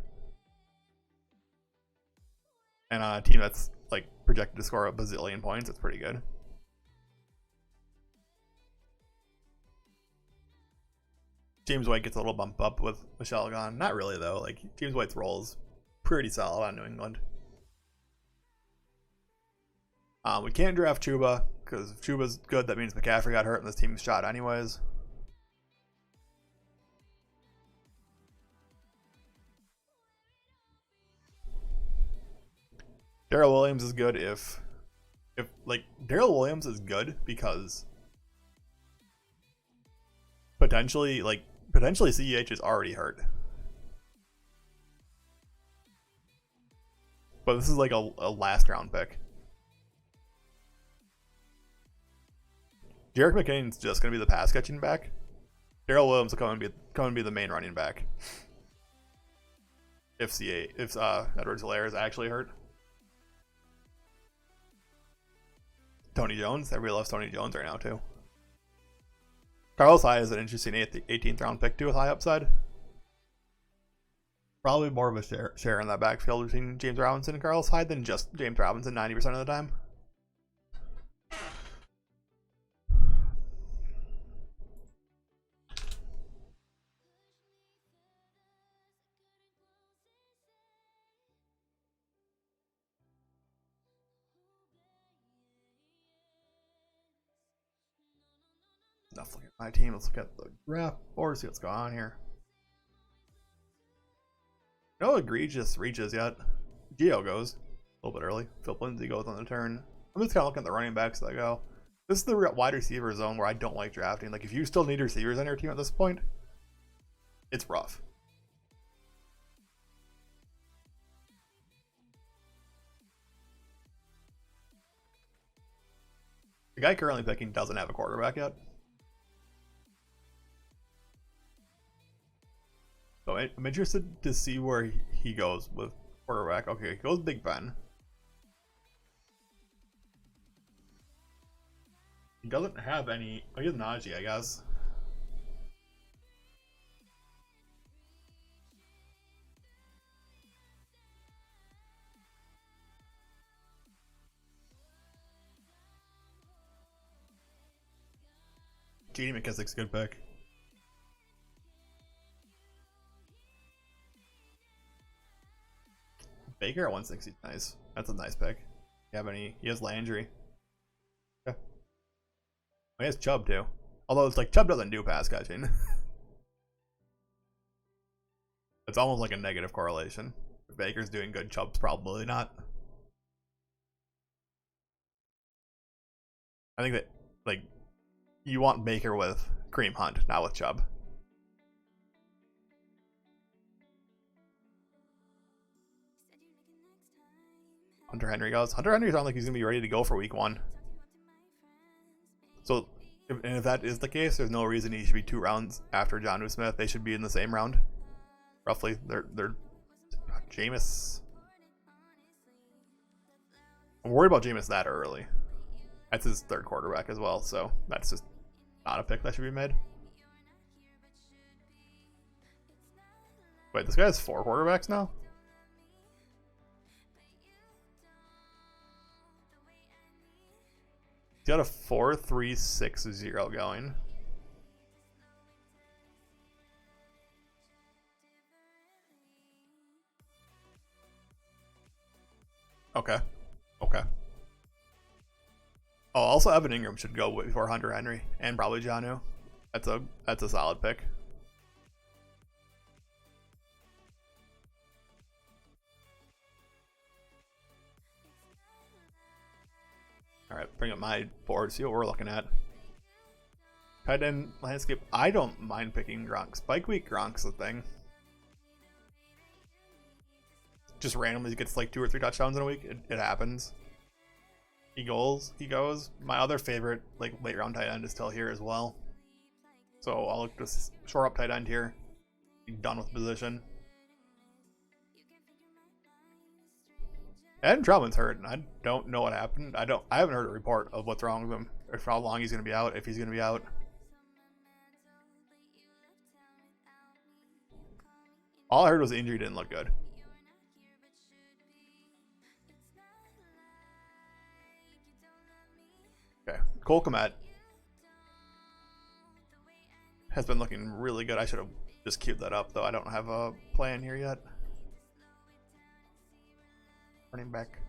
And on a team that's like projected to score a bazillion points, it's pretty good. James White gets a little bump up with Michelle gone. Not really though. Like James White's role is pretty solid on New England. We can't draft Chuba because if Chuba's good, that means McCaffrey got hurt and this team's shot anyways. Darrell Williams is good if like Darrell Williams is good because potentially CEH is already hurt. But this is like a last round pick. Jerick McKinnon's just gonna be the pass catching back. Darrell Williams will come and be the main running back. If Edwards-Helaire is actually hurt. Tony Jones, everybody loves Tony Jones right now too. Carlos Hyde is an interesting 18th round pick too with high upside. Probably more of a share in that backfield between James Robinson and Carlos Hyde than just James Robinson 90% of the time. Enough looking at my team. Let's look at the draft board, see what's going on here. No egregious reaches yet. Gio goes a little bit early. Philip Lindsay goes on the turn. I'm just kind of looking at the running backs that go. This is the wide receiver zone where I don't like drafting. Like if you still need receivers on your team at this point, it's rough. The guy currently picking doesn't have a quarterback yet. So I'm interested to see where he goes with quarterback. Okay, he goes Big Ben. He doesn't have any. Oh, he has Najee, I guess. J.D. McKissick's a good pick. Baker at 160 is nice. That's a nice pick. You have any? He has Landry. Yeah. He has Chubb too. Although it's like Chubb doesn't do pass catching. It's almost like a negative correlation. If Baker's doing good, Chubb's probably not. I think that like you want Baker with Kareem Hunt, not with Chubb. Hunter Henry goes. Hunter Henry sounds like he's going to be ready to go for week 1. So, if that is the case, there's no reason he should be 2 rounds after Jonnu Smith. They should be in the same round. Roughly. They're Jameis. I'm worried about Jameis that early. That's his 3rd quarterback as well, so that's just not a pick that should be made. Wait, this guy has 4 quarterbacks now? He's got a 4-3-6-0 going. Okay. Okay. Oh, also Evan Ingram should go before Hunter Henry and probably Jonnu. That's a solid pick. All right, bring up my board. See what we're looking at. Tight end landscape. I don't mind picking Gronk. Spike week Gronk's the thing. Just randomly gets like 2 or 3 touchdowns in a week. It happens. He goes. My other favorite like late round tight end is still here as well. So I'll just shore up tight end here. Be done with the position. Adam Troutman's hurt, and I don't know what happened. I haven't heard a report of what's wrong with him, or for how long he's going to be out, if he's going to be out. All I heard was the injury didn't look good. Okay, Cole Kmet has been looking really good. I should have just queued that up, though. I don't have a plan here yet. Running back.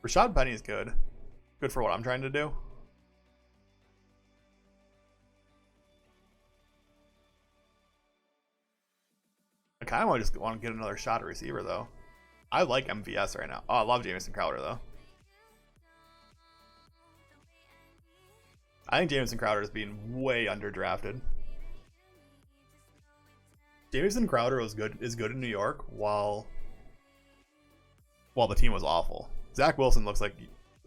Rashad Penny is good. Good for what I'm trying to do. I kind of just want to get another shot at receiver, though. I like MVS right now. Oh, I love Jamison Crowder, though. I think Jamison Crowder is being way underdrafted. Jamison Crowder is good in New York while the team was awful. Zach Wilson looks like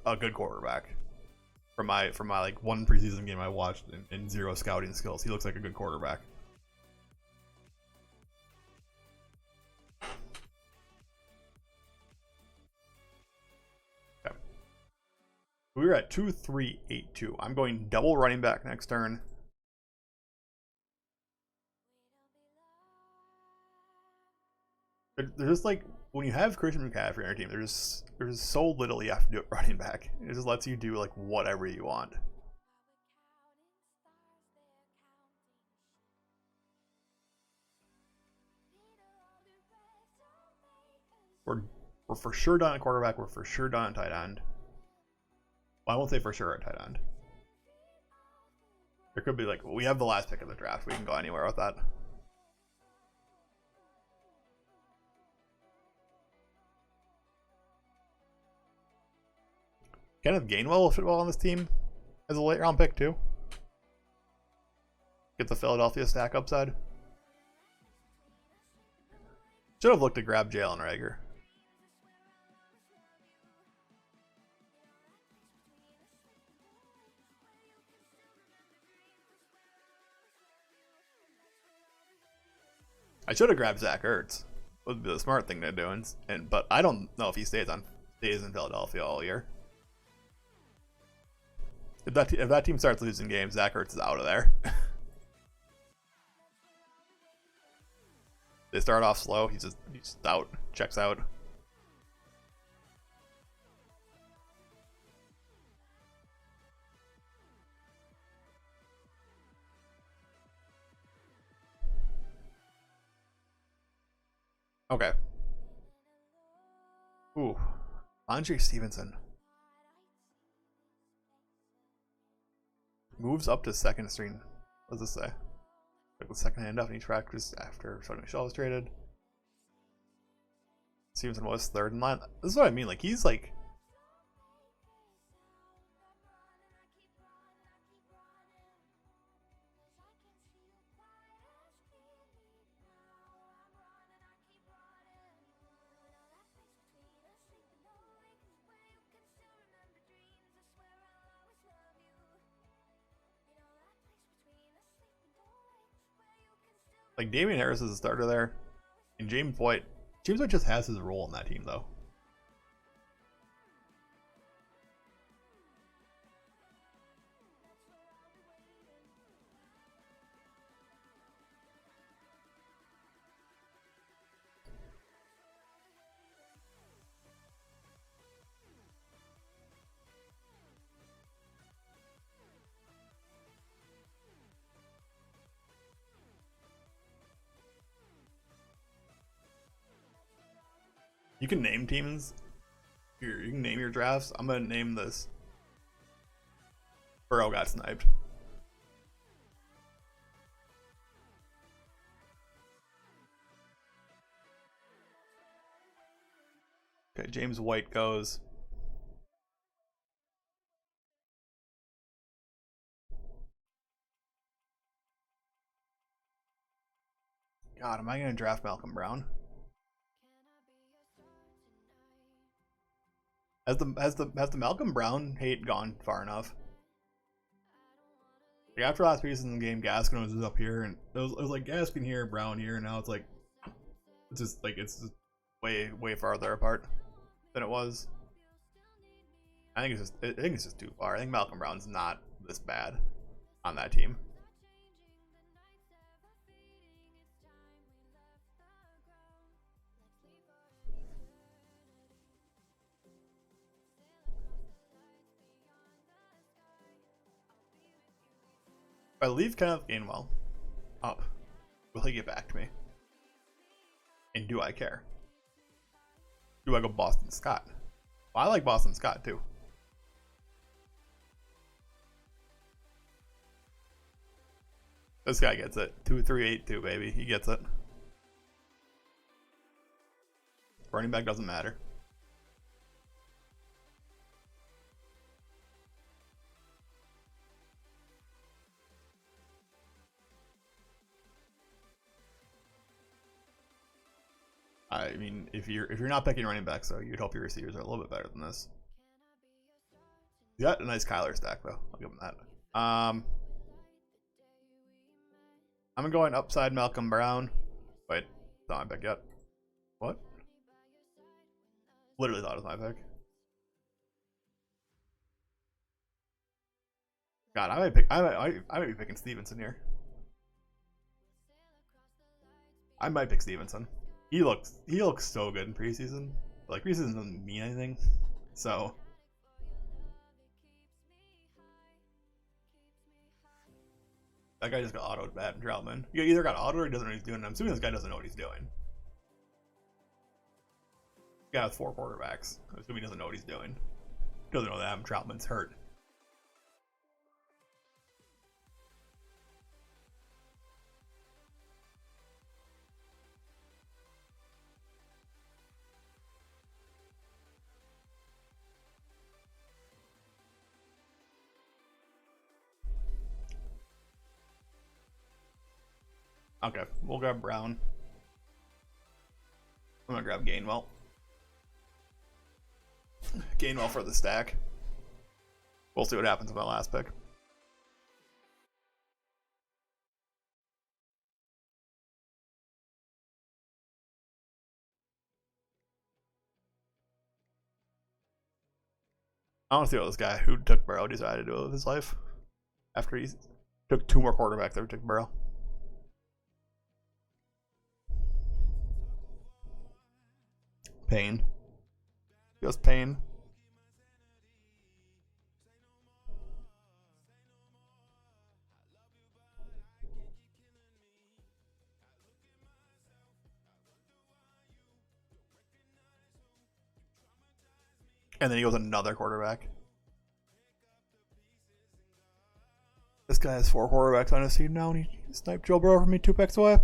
a good quarterback. From my like 1 preseason game I watched and 0 scouting skills, he looks like a good quarterback. Okay. We were at 2-3-8-2. I'm going double running back next turn. There's just like, when you have Christian McCaffrey on your team, there's so little you have to do at running back. It just lets you do like whatever you want. We're for sure done at quarterback. We're for sure done at tight end. Well, I won't say for sure at tight end. There could be like, we have the last pick of the draft. We can go anywhere with that. Kenneth Gainwell will fit well on this team as a late round pick too. Get the Philadelphia stack upside. Should have looked to grab Jalen Reagor. I should have grabbed Zach Ertz. Would be the smart thing to do, but I don't know if he stays in Philadelphia all year. If that team starts losing games, Zach Ertz is out of there. They start off slow. He's just out. Checks out. Okay. Ooh, Andre Stevenson moves up to second string. What does this say? Like the second hand off in each practice after Sonny Michel was traded. Stevenson was third in line. This is what I mean. Like, he's like, Damian Harris is a starter there, and James White just has his role in that team though. You can name teams. Here, you can name your drafts. I'm gonna name this. Burrow got sniped. Okay, James White goes. God, am I going to draft Malcolm Brown? Has the Malcolm Brown hate gone far enough? Like after last preseason game, Gaskin was up here, and it was like Gaskin here, Brown here, and now it's just way farther apart than it was. I think it's just too far. I think Malcolm Brown's not this bad on that team. If I leave Kenneth Gainwell up, will he get back to me? And do I care? Do I go Boston Scott? Well, I like Boston Scott too. This guy gets it. 2-3-8-2, baby. He gets it. Running back doesn't matter. I mean, if you're not picking running back, so you'd hope your receivers are a little bit better than this. You got a nice Kyler stack though. I'll give him that. I'm going upside Malcolm Brown. Wait, it's not my pick yet. What? Literally thought it was my pick. God, I might be picking Stevenson here. I might pick Stevenson. He looks so good in preseason. Like preseason doesn't mean anything, so. That guy just got autoed bad in Troutman. He either got autoed or he doesn't know what he's doing. I'm assuming this guy doesn't know what he's doing. This guy has 4 quarterbacks. I'm assuming he doesn't know what he's doing. He doesn't know that Adam Troutman's hurt. Okay, we'll grab Brown. I'm gonna grab Gainwell. Gainwell for the stack. We'll see what happens with my last pick. I want to see what this guy who took Burrow decided to do with his life after he took 2 more quarterbacks that took Burrow. Pain. Just pain. And then he goes another quarterback. This guy has 4 quarterbacks on his team now, and he sniped Joe Burrow from me 2 picks away.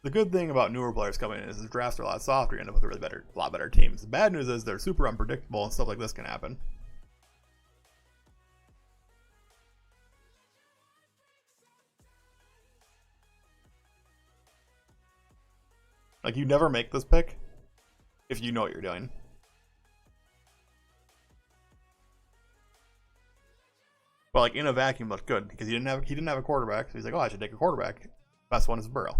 The good thing about newer players coming in is the drafts are a lot softer. You end up with a lot better teams. The bad news is they're super unpredictable, and stuff like this can happen. Like, you never make this pick if you know what you're doing. But like in a vacuum, looked good because he didn't have a quarterback. So he's like, oh, I should take a quarterback. Best one is Burrow.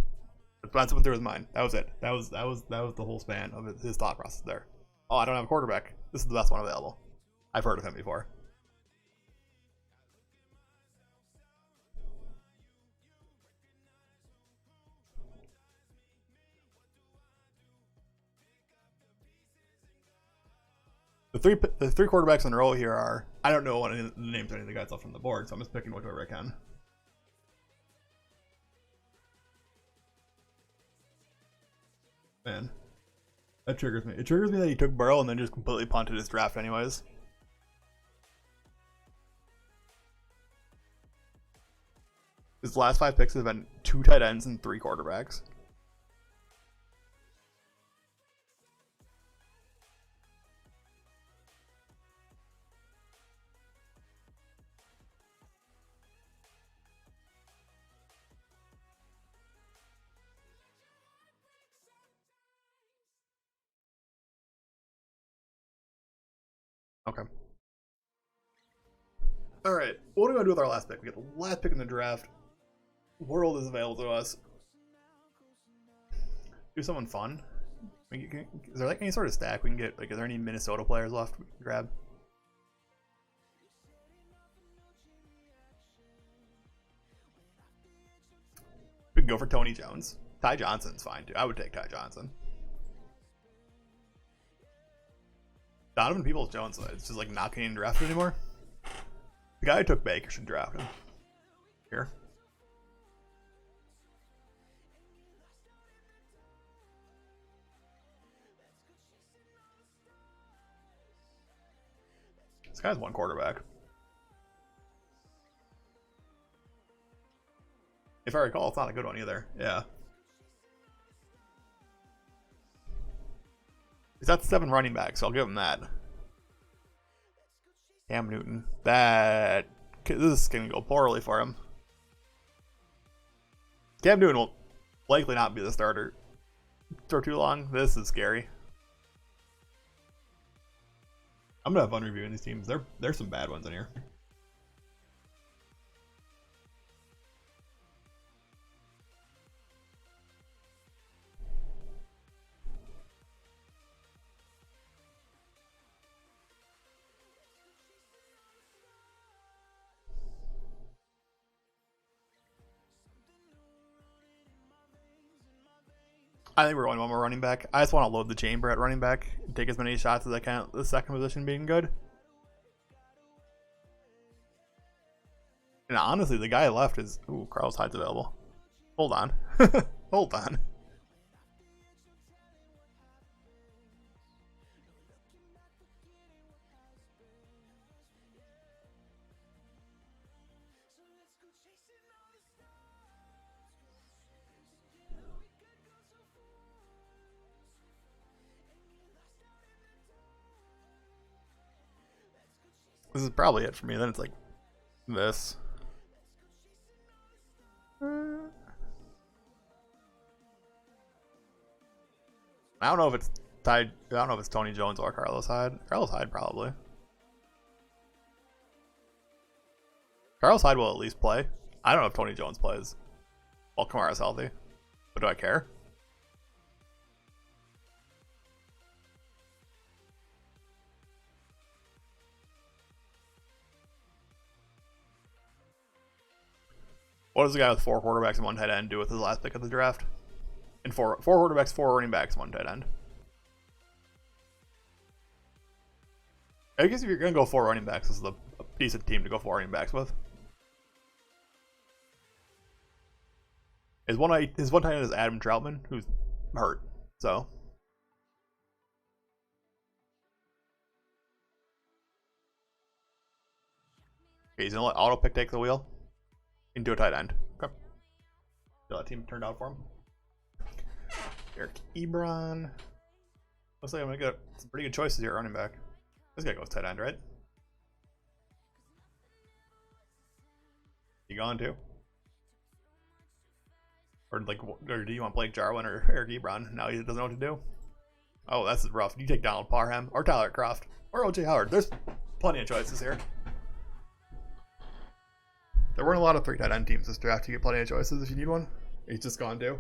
That's what through his mind. That was it. That was the whole span of his thought process there. Oh, I don't have a quarterback. This is the best one available. I've heard of him before. The three quarterbacks in a row here are, I don't know what the names of any of the guys left from the board, so I'm just picking whatever I can. Man, that triggers me. It triggers me that he took Burrow and then just completely punted his draft anyways. His last 5 picks have been 2 tight ends and 3 quarterbacks. Okay. All right. What are we gonna do with our last pick? We get the last pick in the draft. World is available to us. Do something fun. Is there like any sort of stack we can get? Like, is there any Minnesota players left we can grab? We can go for Tony Jones. Ty Johnson's fine too. I would take Ty Johnson. Donovan Peoples-Jones, it's just like not getting drafted anymore. The guy who took Baker should draft him. Here. This guy's one quarterback. If I recall, it's not a good one either. Yeah. He's got 7 running backs, so I'll give him that. Cam Newton. This is going to go poorly for him. Cam Newton will likely not be the starter for too long. This is scary. I'm going to have fun reviewing these teams. There's some bad ones in here. I think we're going one more running back. I just want to load the chamber at running back and take as many shots as I can at the second position being good. And honestly, the guy left is... Ooh, Carlos Hyde's available. Hold on. Hold on. This is probably it for me. Then it's like this. I don't know if it's tied. I don't know if it's Tony Jones or Carlos Hyde. Carlos Hyde probably. Carlos Hyde will at least play. I don't know if Tony Jones plays. Well, Kamara's healthy, but do I care? What does the guy with 4 quarterbacks and 1 tight end do with his last pick of the draft? And four quarterbacks, 4 running backs, 1 tight end. I guess if you're gonna go 4 running backs, this is a decent team to go 4 running backs with. His one tight end is Adam Troutman, who's hurt. So okay, he's gonna let auto pick take the wheel. Into a tight end. Okay. So that team turned out for him. Eric Ebron. Looks like I'm gonna get some pretty good choices here at running back. This guy goes tight end, right? You gone too? Or do you want Blake Jarwin or Eric Ebron? Now he doesn't know what to do. Oh, that's rough. You take Donald Parham or Tyler Croft or OJ Howard. There's plenty of choices here. There weren't a lot of 3 tight end teams this draft. You get plenty of choices if you need one. He's just gone too.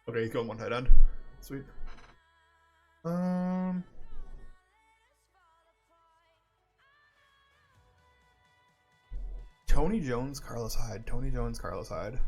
Okay, he's going 1 tight end. Sweet. Tony Jones, Carlos Hyde. Tony Jones, Carlos Hyde.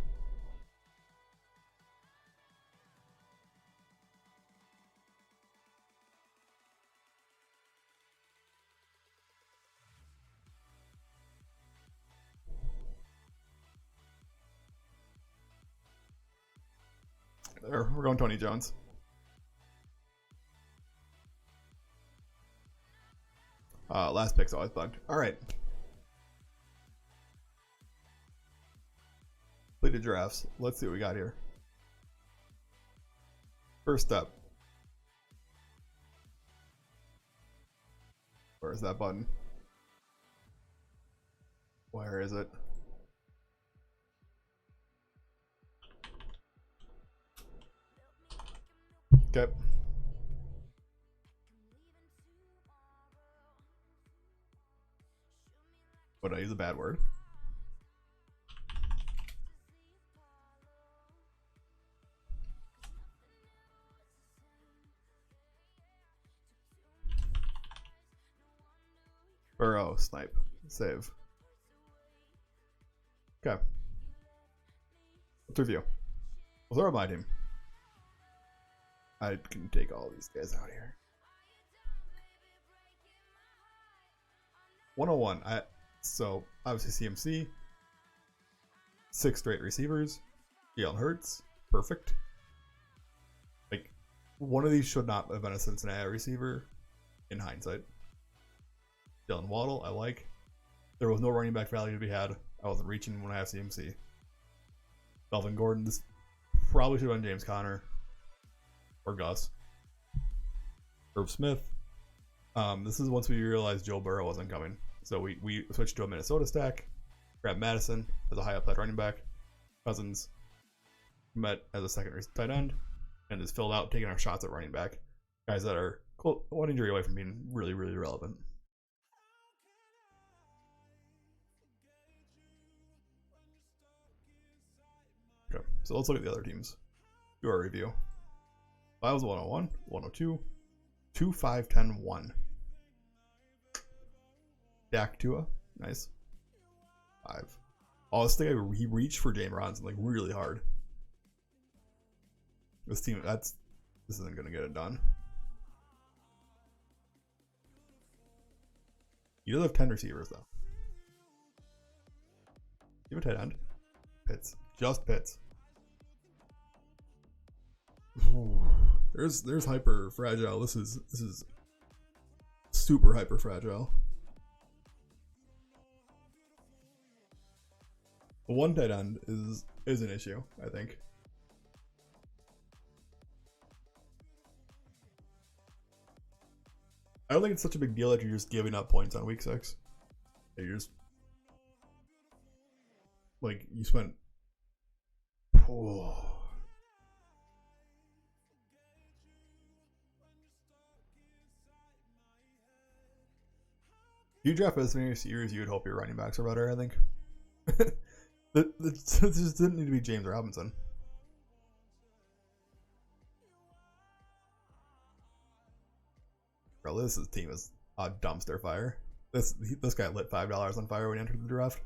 There, we're going Tony Jones. Last pick's always bugged. All right. Completed drafts. Let's see what we got here. First up. Where's that button? Where is it? Okay. But I use a bad word. Burrow, snipe, save. Okay. Let's review. We'll throw my team. I can take all these guys out here. 101. So obviously CMC. 6 straight receivers. Jalen Hurts. Perfect. Like, one of these should not have been a Cincinnati receiver in hindsight. Dylan Waddle, I like. There was no running back value to be had. I wasn't reaching when I have CMC. Melvin Gordon, this probably should have been James Conner or Gus. Irv Smith. This is once we realized Joe Burrow wasn't coming. So we switched to a Minnesota stack. Grabbed Madison as a high upside running back. Cousins met as a second tight end. And is filled out taking our shots at running back. Guys that are one injury away from being really, really relevant. Okay, so let's look at the other teams. Do our review. I was 101, 102, 2, 5, 10, 1. Dak Tua, nice. 5. Oh, this thing he reached for James Robinson like really hard. This team, this isn't gonna get it done. He does have 10 receivers though. Give a tight end. Pitts. Just Pitts. Ooh, there's hyper fragile. This is super hyper fragile. One tight end is an issue, I think. I don't think it's such a big deal that you're just giving up points on week 6. You're just like you spent. Oh. You draft as many receivers, you would hope your running backs are better, I think. This just didn't need to be James Robinson. Bro, this team is a dumpster fire. This guy lit $5 on fire when he entered the draft.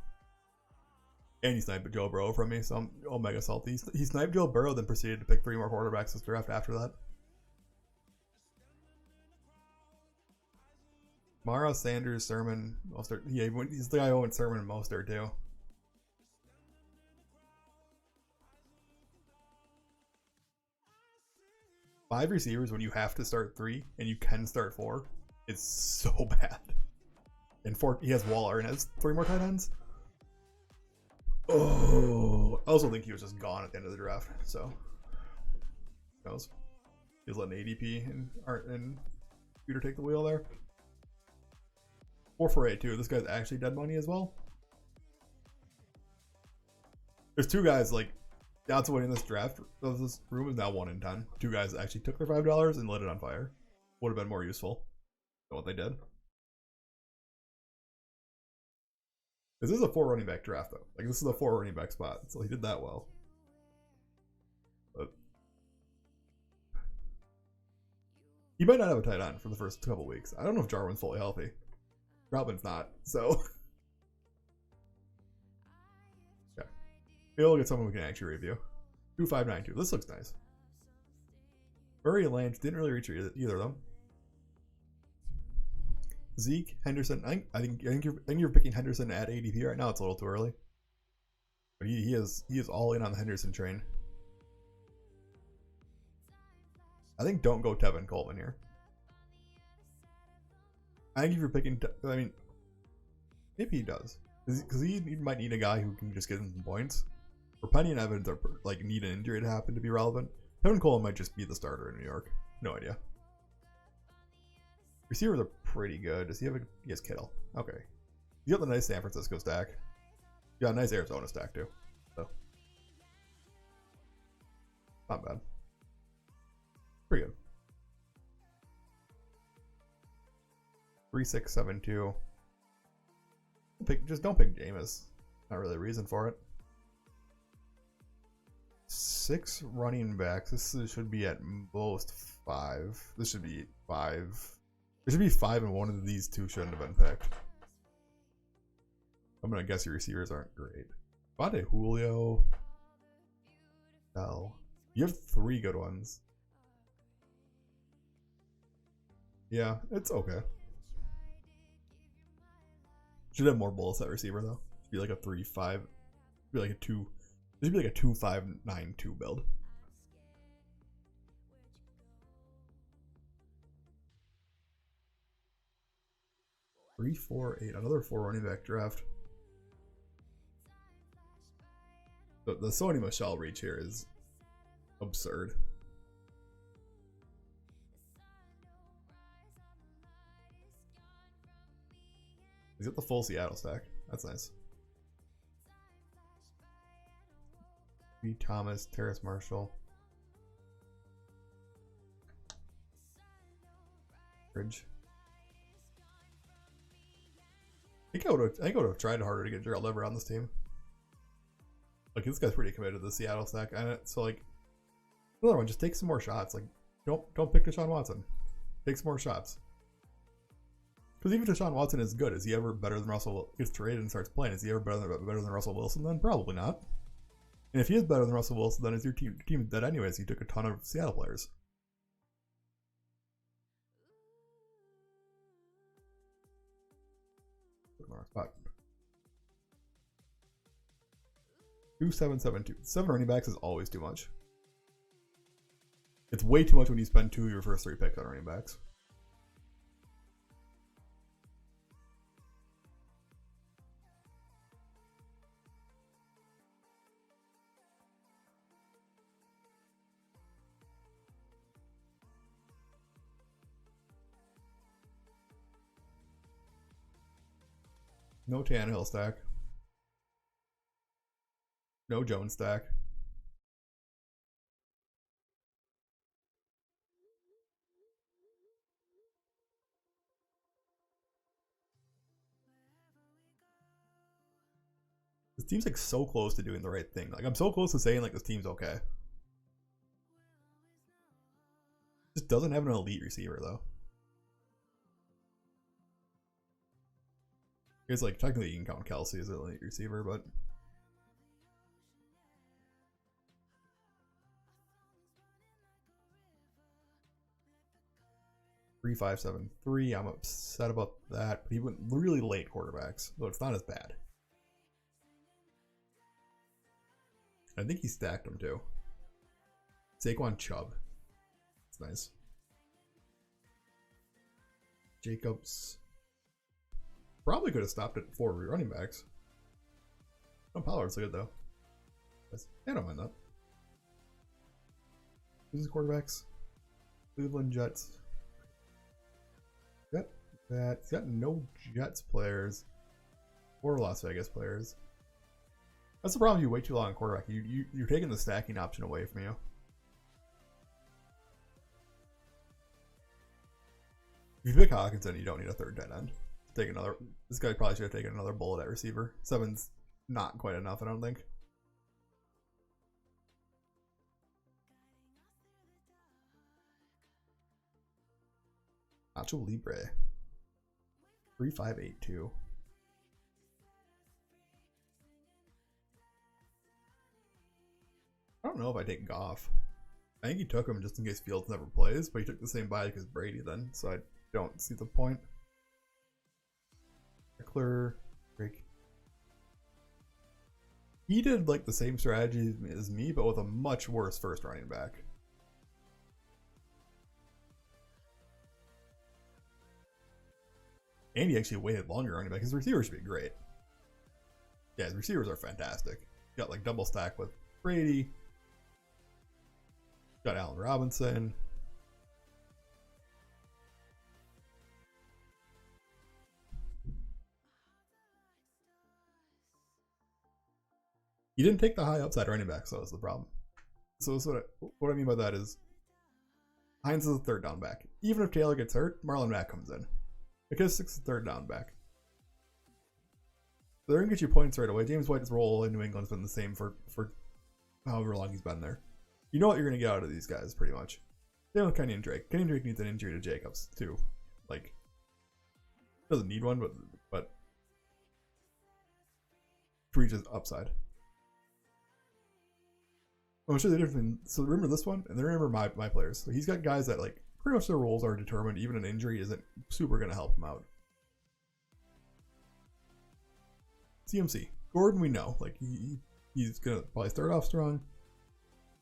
And he sniped Joe Burrow from me, so I'm omega salty. He sniped Joe Burrow, then proceeded to pick 3 more quarterbacks this draft after that. Mara, Sanders, Sermon, Mostert. Yeah, he's the guy who went Sermon and Mostert too. Five receivers when you have to start 3 and you can start 4. It's so bad. And 4, he has Waller and has 3 more tight ends. Oh, I also think he was just gone at the end of the draft. So, who knows? He was letting ADP and Peter take the wheel there. 4 for 8 too. This guy's actually dead money as well. There's 2 guys like odds of winning this draft of this room is now 1 in 10. 2 guys that actually took their $5 and lit it on fire. Would have been more useful than what they did. This is a 4 running back draft though. Like this is a 4 running back spot, so he did that well. But he might not have a tight end for the first couple weeks. I don't know if Jarwin's fully healthy. Robin's not, so yeah. Maybe we'll get someone we can actually review. 2592. This looks nice. Murray and Lance didn't really reach either of them. Zeke, Henderson. I think you're picking Henderson at ADP right now. It's a little too early, but he is all in on the Henderson train. I think don't go Tevin Coleman here. I think if you're picking, I mean, maybe he does, because he might need a guy who can just get him some points. Or Penny and Evans are like need an injury to happen to be relevant. Tevin Coleman might just be the starter in New York. No idea. Receivers are pretty good. Does he have he has Kittle? Okay. You got the nice San Francisco stack. You got a nice Arizona stack too. So not bad. Pretty good. 3672. just don't pick Jameis. Not really a reason for it. 6 running backs. This should be at most 5. This should be 5. There should be 5, and one of these 2 shouldn't have been picked. I'm gonna guess your receivers aren't great. Devontae, Julio. Bell. You have 3 good ones. Yeah, it's okay. Should have more bullets at receiver though. Should be like a 3-5. Be like a 2. This should be like a 2-5-9-2 build. Three, 4, 8. Another 4 running back draft. The Sony Michel reach here is absurd. He's got the full Seattle stack. That's nice. B. Thomas, Terrace Marshall. Bridge. I think I would have tried harder to get Gerald Everett on this team. Like, this guy's pretty committed to the Seattle stack. And so, like, another one, just take some more shots. Like, don't pick Deshaun Watson. Take some more shots. Because even if Deshaun Watson is good, is he ever better than Russell? Gets traded and starts playing. Is he ever better than Russell Wilson? Then probably not. And if he is better than Russell Wilson, then is your team dead anyways? You took a ton of Seattle players. Spot. 2-7-7-2. 7 running backs is always too much. It's way too much when you spend 2 of your first 3 picks on running backs. No Tannehill stack. No Jones stack. This team's like so close to doing the right thing. Like, I'm so close to saying like this team's okay. Just doesn't have an elite receiver though. It's like technically you can count Kelsey as an elite receiver, but 3-5-7-3. I'm upset about that, but he went really late quarterbacks, so it's not as bad. I think he stacked them too. Saquon Chubb. That's nice. Jacobs. Probably could have stopped at 4 running backs. Oh, Pollard's good though. I don't mind that. Who's the quarterbacks? Cleveland Jets. Got that. He's got no Jets players or Las Vegas players. That's the problem. You wait too long on quarterback. You're taking the stacking option away from you. If you pick Hawkinson, you don't need a 3rd tight end. Take another. This guy probably should have taken another bullet at receiver. 7's not quite enough, I don't think. Nacho Libre. 3-5-8-2. I don't know if I take Goff. I think he took him just in case Fields never plays, but he took the same bye because Brady then, so I don't see the point. Eckler, Drake. He did like the same strategy as me, but with a much worse first running back. And he actually waited longer running back. His receivers should be great. Yeah, his receivers are fantastic. He got like double stack with Brady. Got Allen Robinson. He didn't take the high upside running back, so that's the problem. So that's what I mean by that is Hines is a 3rd down back. Even if Taylor gets hurt, Marlon Mack comes in. McKissick's a 3rd down back. They're gonna get you points right away. James White's role in New England's been the same for however long he's been there. You know what you're gonna get out of these guys pretty much. Same with Kenyon Drake. Kenyon Drake needs an injury to Jacobs too. Like, doesn't need one, but reaches upside. I'm sure the difference. So remember this one, and then remember my players. So he's got guys that like pretty much their roles are determined. Even an injury isn't super gonna help him out. CMC Gordon, we know like he's gonna probably start off strong.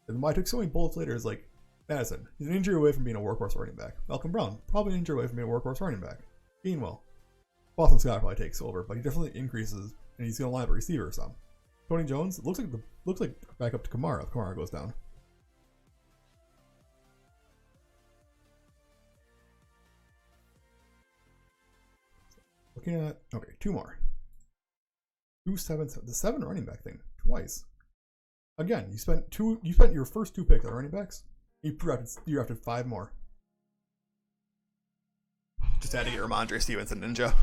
And why I took so many bullets later is like Madison. He's an injury away from being a workhorse running back. Malcolm Brown probably an injury away from being a workhorse running back. Gainwell, Boston Scott probably takes over, but he definitely increases, and he's gonna line up a receiver or some. Tony Jones looks like back up to Kamara if Kamara goes down. Looking at okay, two more. 2-7, the 7 running back thing twice. Again, you spent your first 2 picks on running backs. You drafted 5 more. Just had to get Ramondre Stevenson Ninja.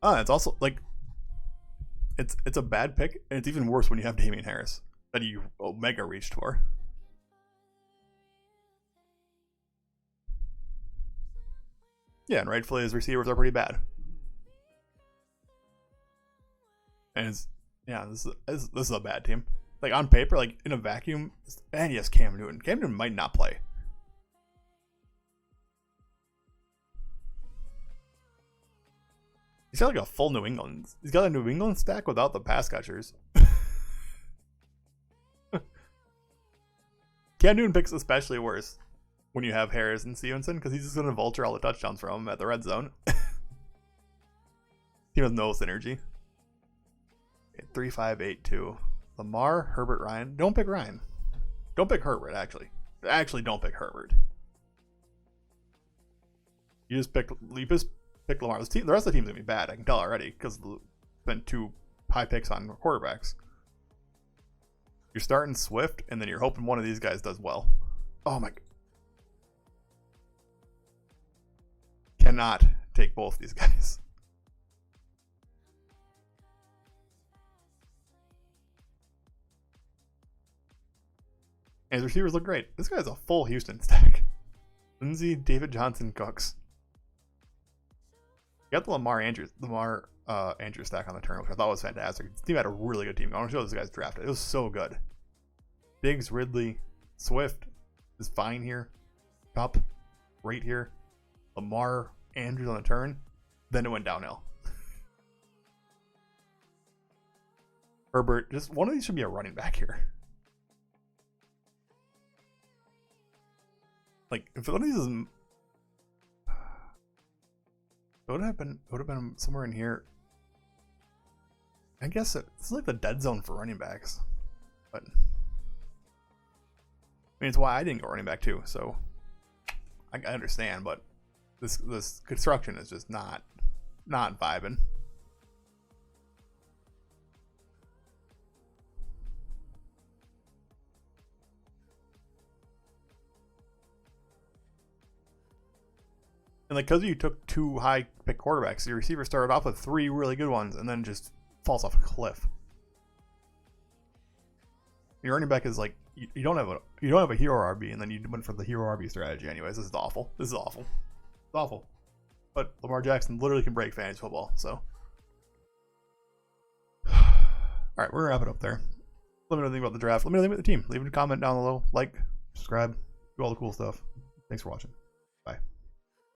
It's also like it's a bad pick, and it's even worse when you have Damian Harris that you Omega reached for. Yeah, and rightfully his receivers are pretty bad. And this is a bad team. Like on paper, like in a vacuum, and yes, Cam Newton. Cam Newton might not play. He's got like a full New England. He's got a New England stack without the pass catchers. Cam Newton picks especially worse when you have Harris and Stevenson because he's just going to vulture all the touchdowns from him at the red zone. He has no synergy. 3-5-8-2. Lamar, Herbert, Ryan. Don't pick Ryan. Don't pick Herbert, actually. Actually, don't pick Herbert. You just pick Lamar. The rest of the team's going to be bad. I can tell already because spent 2 high picks on quarterbacks. You're starting Swift, and then you're hoping one of these guys does well. Oh my. Cannot take both these guys. And his receivers look great. This guy's a full Houston stack. Lindsey, David Johnson, Cooks. You got the Lamar Andrews stack on the turn, which I thought was fantastic. This team had a really good team. I want to show this guy's drafted. It was so good. Diggs, Ridley, Swift is fine here. Cup, right here. Lamar, Andrews on the turn. Then it went downhill. Herbert, just one of these should be a running back here. Like, if one of these is... It would have been somewhere in here. I guess it's like the dead zone for running backs. But... I mean, it's why I didn't go running back too, so... I understand, but... This construction is just not vibing. And like, because you took 2 high pick quarterbacks, your receiver started off with 3 really good ones and then just falls off a cliff. Your running back is like you don't have a hero RB, and then you went for the hero RB strategy anyways. This is awful. It's awful. But Lamar Jackson literally can break fantasy football, so. Alright, we're gonna wrap it up there. Let me know anything about the draft. Let me know anything about the team. Leave a comment down below. Like, subscribe, do all the cool stuff. Thanks for watching.